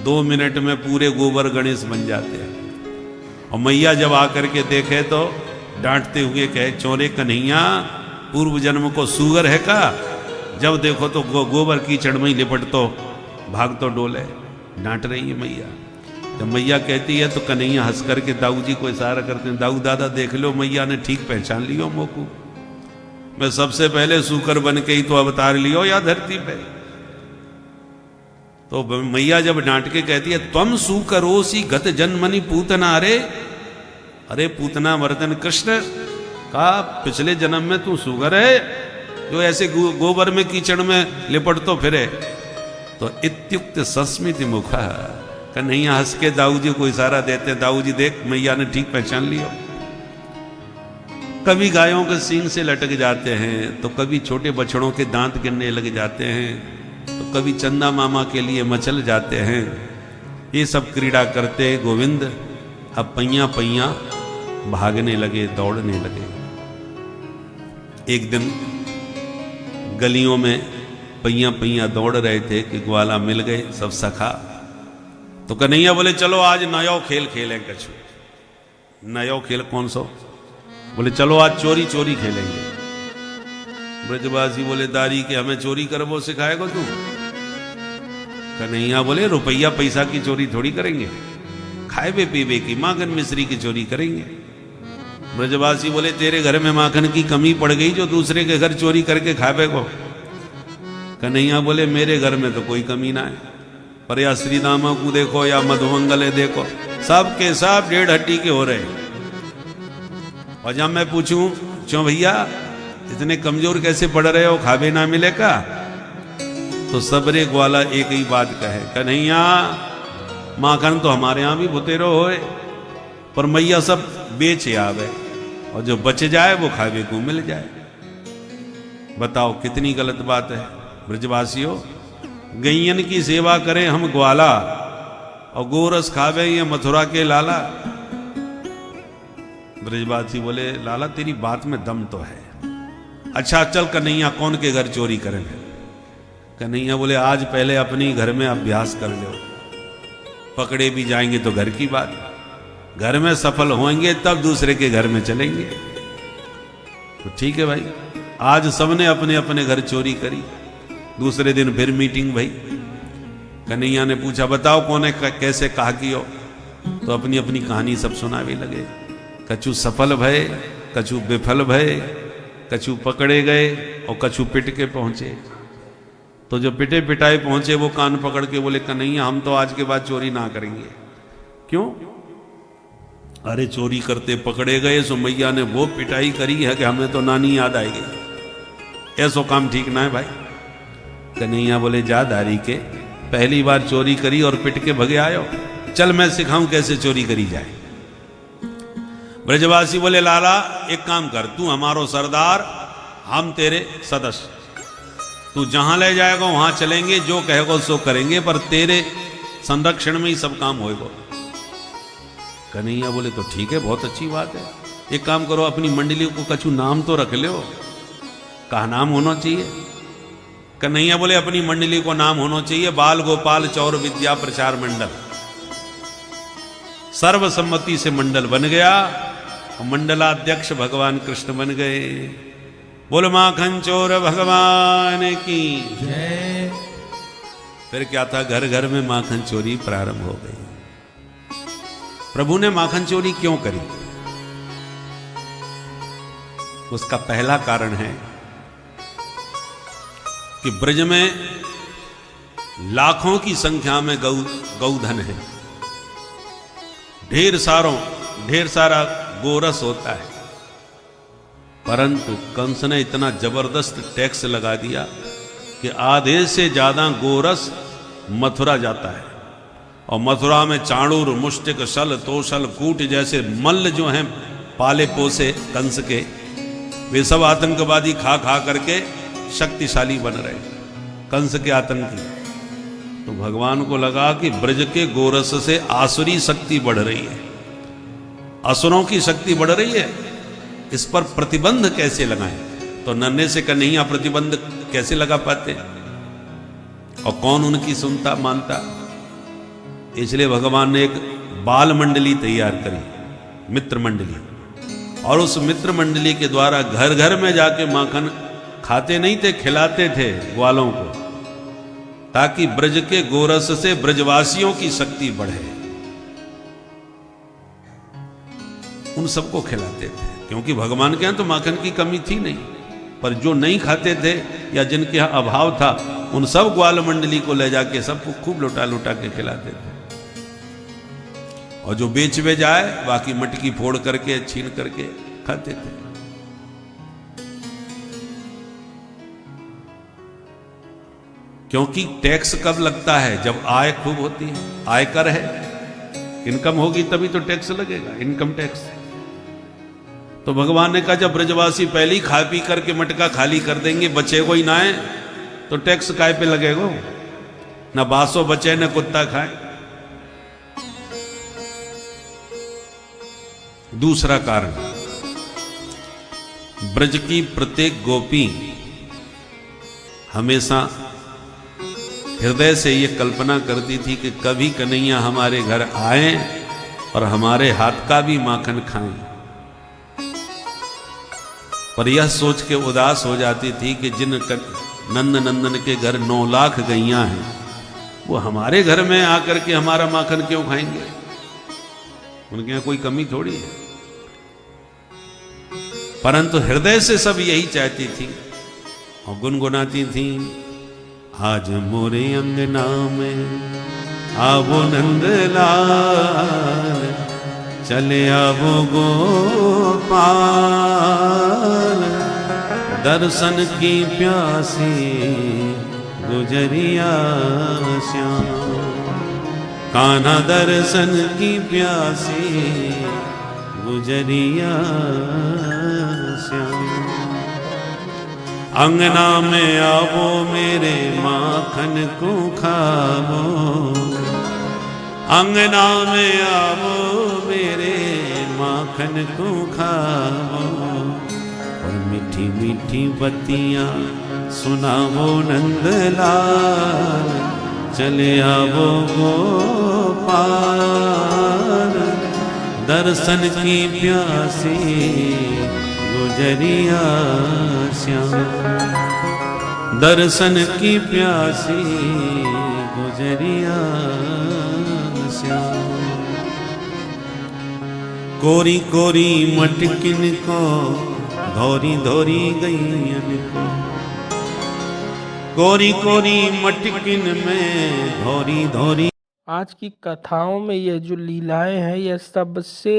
2 मिनट में पूरे गोबर गणेश बन जाते हैं। और मैया जब आकर के देखे तो डांटते हुए कहे, चोरे कन्हैया, पूर्व जन्म को सूगर है का, जब देखो तो गोबर कीचड़ में ही लिपट तो भाग तो डोले। डांट रही है मैया। जब मैया कहती है तो कन्हैया हंस करके दाऊ जी को इशारा करते हैं, दाऊ दादा देख लो, मैया ने ठीक पहचान लियो मोकू, मैं सबसे पहले सूकर बन के ही तो अवतार लियो या धरती पे। तो मैया जब डांट के कहती है, त्वम सूकरोसी गत जन्मनि पूतना, अरे पूतना मर्दन कृष्ण का पिछले जन्म में तू सूगर है जो ऐसे गोबर में कीचड़ में लिपट तो फिरे। तो इत्युक्त सस्मिति मुखा, कन्हैया हंस के दाऊ जी को इशारा देते, दाऊ जी देख मैया ने ठीक पहचान लिया। कभी गायों के सींग से लटक जाते हैं, तो कभी छोटे बछड़ों के दांत गिरने लग जाते हैं, तो कभी चंदा मामा के लिए मचल जाते हैं। ये सब क्रीड़ा करते गोविंद अब पैया पैया भागने लगे, दौड़ने लगे। एक दिन गलियों में पैया पैया दौड़ रहे थे कि ग्वाला मिल गए सब सखा। तो कन्हैया बोले चलो आज नयो खेल खेलें कछु। नयो खेल कौन सो? बोले चलो आज चोरी चोरी खेलेंगे। ब्रजवासी बोले दारी के हमें चोरी करबो सिखाएगा तू? कन्हैया बोले रुपया पैसा की चोरी थोड़ी करेंगे, खाए पीबे की माखन मिश्री की चोरी करेंगे। ब्रजवासी बोले तेरे घर में माखन की कमी पड़ गई जो दूसरे के घर चोरी करके खावे को। कन्हैया बोले मेरे घर में तो कोई कमी ना है, पर या श्री दामा को देखो या मधुमंगले देखो, सब के सब 1.5 हड्डी के हो रहे। और जब मैं पूछूं क्यों भैया इतने कमजोर कैसे पड़ रहे हो, खावे ना मिले का? तो सबरे ग्वाला एक ही बात कहे, कन्हैया माखन तो हमारे यहाँ भी भुतेरो होए, पर मैया सब बेच आवे और जो बच जाए वो खावे को मिल जाए। बताओ कितनी गलत बात है। ब्रजवासियों गैयन की सेवा करें हम ग्वाला और गोरस खावे ये मथुरा के लाला। ब्रजवासी बोले लाला तेरी बात में दम तो है, अच्छा चल कन्हैया कौन के घर चोरी करेंगे? कन्हैया बोले आज पहले अपनी घर में अभ्यास कर लो, पकड़े भी जाएंगे तो घर की बात, घर में सफल होंगे तब दूसरे के घर में चलेंगे। तो ठीक है भाई, आज सबने अपने अपने घर चोरी करी। दूसरे दिन फिर मीटिंग भई। कन्हैया ने पूछा बताओ कौन है कैसे कहा कि हो, तो अपनी अपनी कहानी सब सुनावे लगे। कछु सफल भय, कछु विफल भय, कछु पकड़े गए और कछु पिट के पहुंचे। तो जो पिटे पिटाए पहुंचे वो कान पकड़ के बोले कन्हैया हम तो आज के बाद चोरी ना करेंगे। क्यों? अरे चोरी करते पकड़े गए सो मैया ने वो पिटाई करी है कि हमें तो नानी याद आएगी, ऐसो काम ठीक ना है भाई। कन्हैया बोले जा दारी के, पहली बार चोरी करी और पिट के भगे आयो, चल मैं सिखाऊं कैसे चोरी करी जाए। ब्रजवासी बोले लाला एक काम कर, तू हमारो सरदार, हम तेरे सदस्य, तू जहां ले जाएगा वहां चलेंगे, जो कहेगा सो करेंगे, पर तेरे संरक्षण में ही सब काम होएगा। कन्हैया बोले तो ठीक है, बहुत अच्छी बात है। एक काम करो, अपनी मंडली को कछु नाम तो रख लो, कहा नाम होना चाहिए। कन्हैया बोले अपनी मंडली को नाम होना चाहिए बाल गोपाल चौर विद्या प्रचार मंडल। सर्वसम्मति से मंडल बन गया, मंडलाध्यक्ष भगवान कृष्ण बन गए। बोल माखन चोर भगवान की जय। फिर क्या था, घर घर में माखन चोरी प्रारंभ हो गई। प्रभु ने माखन चोरी क्यों करी? उसका पहला कारण है कि ब्रज में लाखों की संख्या में गौधन है, ढेर सारा गोरस होता है, परंतु कंस ने इतना जबरदस्त टैक्स लगा दिया कि आधे से ज्यादा गोरस मथुरा जाता है। और मथुरा में चाणूर, मुष्टिक, शल, तोशल, कूट जैसे मल्ल जो हैं पाले पोसे कंस के, वे सब आतंकवादी खा खा करके शक्तिशाली बन रहे कंस के आतंकी। तो भगवान को लगा कि ब्रज के गोरस से आसुरी शक्ति बढ़ रही है, असुरों की शक्ति बढ़ रही है, इस पर प्रतिबंध कैसे लगाएं। तो नन्हे से कन्हैया प्रतिबंध कैसे लगा पाते, और कौन उनकी सुनता मानता। इसलिए भगवान ने एक बाल मंडली तैयार करी, मित्र मंडली, और उस मित्र मंडली के द्वारा घर घर में जाके माखन खाते नहीं थे, खिलाते थे ग्वालों को, ताकि ब्रज के गोरस से ब्रजवासियों की शक्ति बढ़े। उन सबको खिलाते थे, क्योंकि भगवान के यहां तो माखन की कमी थी नहीं, पर जो नहीं खाते थे या जिनके यहां अभाव था, उन सब ग्वाल मंडली को ले जाके सबको खूब लुटा लुटा के खिलाते थे। और जो बेच वे जाए बाकी मटकी फोड़ करके छीन करके खाते थे। क्योंकि टैक्स कब लगता है? जब आय खूब होती है, आयकर है, इनकम होगी तभी तो टैक्स लगेगा, इनकम टैक्स। तो भगवान ने कहा जब ब्रजवासी पहले ही खा पी करके मटका खाली कर देंगे, बचेगा ही ना है, तो टैक्स काय पे लगेगा? ना बासो बचे न कुत्ता खाए। दूसरा कारण, ब्रज की प्रत्येक गोपी हमेशा हृदय से ये कल्पना करती थी कि कभी कन्हैया हमारे घर आए और हमारे हाथ का भी माखन खाएं। पर यह सोच के उदास हो जाती थी कि जिन नंद नंदन के घर 9 लाख गैया हैं, वो हमारे घर में आकर के हमारा माखन क्यों खाएंगे? उनके यहाँ कोई कमी थोड़ी है। परंतु हृदय से सब यही चाहती थी और गुनगुनाती थी, आज मोरे अंगना में आवो नंदलाल, चले आवो गोपाल, दर्शन की प्यासी गुजरिया श्याम, कान्हा दर्शन की प्यासी गुजरिया श्याम। अंगना में आवो मेरे माखन को खावो, अंगना में आवो मेरे माखन को खावो, और मीठी मीठी बत्तियां सुनावो नंदलाल, चले आवो गोपाल, पार, दर्शन की प्यासी गुजरिया श्याम, दर्शन की प्यासी गुजरिया श्याम। कोरी कोरी मटकिन को धोरी धोरी गईयन को, कोरी कोरी मटकिन में धोरी धोरी। आज की कथाओं में यह जो लीलाएं हैं यह सबसे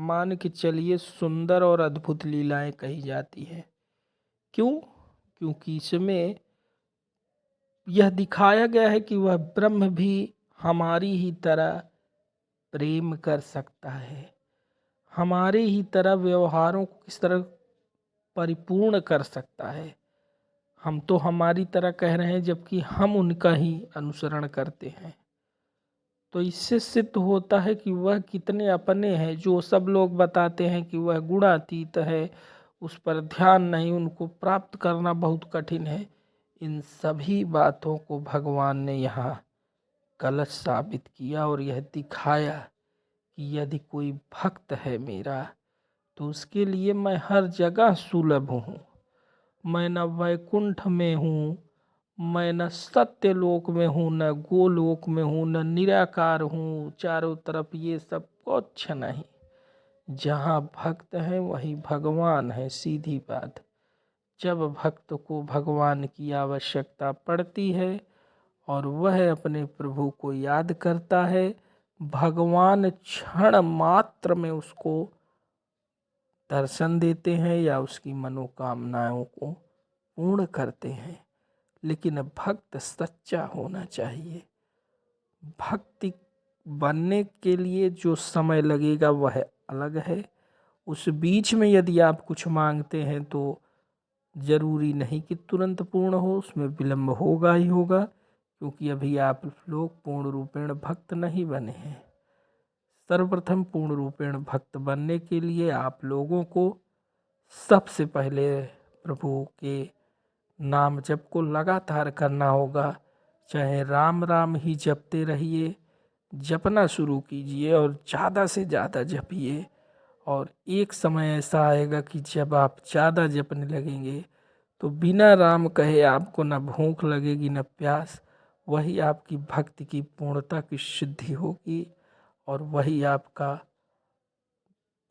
मान के चलिए सुंदर और अद्भुत लीलाएं कही जाती हैं। क्यों? क्योंकि इसमें यह दिखाया गया है कि वह ब्रह्म भी हमारी ही तरह प्रेम कर सकता है, हमारे ही तरह व्यवहारों को किस तरह परिपूर्ण कर सकता है। हम तो हमारी तरह कह रहे हैं जबकि हम उनका ही अनुसरण करते हैं। तो इससे सिद्ध होता है कि वह कितने अपने हैं। जो सब लोग बताते हैं कि वह गुणातीत है, उस पर ध्यान नहीं, उनको प्राप्त करना बहुत कठिन है, इन सभी बातों को भगवान ने यहाँ गलत साबित किया और यह दिखाया कि यदि कोई भक्त है मेरा तो उसके लिए मैं हर जगह सुलभ हूँ। मैं न वैकुंठ में हूँ, मैं न सत्यलोक में हूँ, न गोलोक में हूँ, न निराकार हूँ, चारों तरफ ये सब कुछ नहीं। जहाँ भक्त है वहीं भगवान है, सीधी बात। जब भक्त को भगवान की आवश्यकता पड़ती है और वह अपने प्रभु को याद करता है, भगवान क्षण मात्र में उसको दर्शन देते हैं या उसकी मनोकामनाओं को पूर्ण करते हैं। लेकिन भक्त सच्चा होना चाहिए। भक्ति बनने के लिए जो समय लगेगा वह अलग है। उस बीच में यदि आप कुछ मांगते हैं तो जरूरी नहीं कि तुरंत पूर्ण हो, उसमें विलंब होगा ही होगा, क्योंकि अभी आप लोग पूर्ण रूपेण भक्त नहीं बने हैं। सर्वप्रथम पूर्ण रूपेण भक्त बनने के लिए आप लोगों को सबसे पहले प्रभु के नाम जप को लगातार करना होगा। चाहे राम राम ही जपते रहिए, जपना शुरू कीजिए और ज़्यादा से ज़्यादा जपिए। और एक समय ऐसा आएगा कि जब आप ज़्यादा जपने लगेंगे तो बिना राम कहे आपको न भूख लगेगी न प्यास। वही आपकी भक्ति की पूर्णता की सिद्धि होगी और वही आपका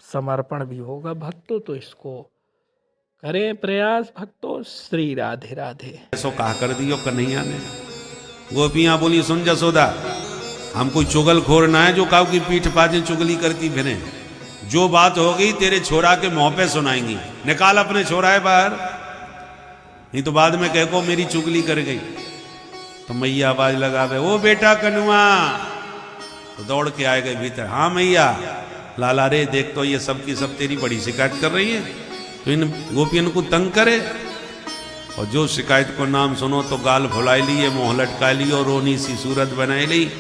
समर्पण भी होगा। भक्तों तो इसको करें प्रयास। भक्तों, श्री राधे राधे। ऐसो कहा कर दियो कन्हैया ने। गोपियां बोली, सुन जसोदा, हम कोई चुगलखोर ना है जो काऊ की पीठ पाजे चुगली करती फिरे। जो बात हो गई तेरे छोरा के मुंह पे सुनाएंगी। निकाल अपने छोरा है बाहर, नहीं तो बाद में कह को मेरी चुगली कर गई। तो मैया आवाज लगावे, ओ बेटा कनुआ। तो दौड़ के आए गए भीतर। हाँ मैया। लाला रे देख तो ये सब की सब तेरी बड़ी शिकायत कर रही है, तो इन गोपियन को तंग करे। और जो शिकायत को नाम सुनो तो गाल फुलाई ली, मुंह लटका ली और रोनी सी सूरत बनाई ली।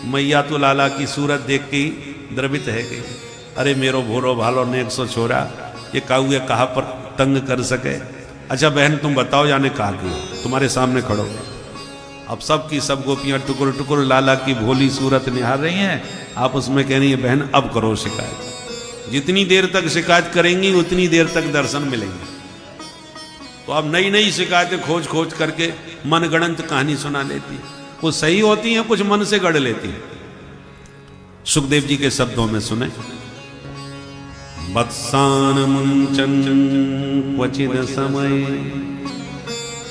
मैया तो लाला की सूरत देख के द्रवित है गई। अरे मेरो भोरो भालो नेक सो छोरा, ये काहुए कहा पर तंग कर सके। अच्छा बहन तुम बताओ, जाने कहा क्यों, तुम्हारे सामने खड़ो। अब सब की सब गोपियां टुकुर टुकुर लाला की भोली सूरत निहार रही हैं। आप उसमें कह रही है, बहन अब करो शिकायत। जितनी देर तक शिकायत करेंगी उतनी देर तक दर्शन मिलेंगे। तो अब नई नई शिकायतें खोज खोज करके मनगढ़ंत कहानी सुना लेती है। कुछ सही होती हैं, कुछ मन से गढ़ लेती हैं। सुखदेव जी के शब्दों में सुने। वत्सान मुंचन क्वचिद समय,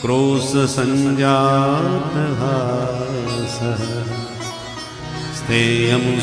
क्रोश संजात हासः, स्थेयं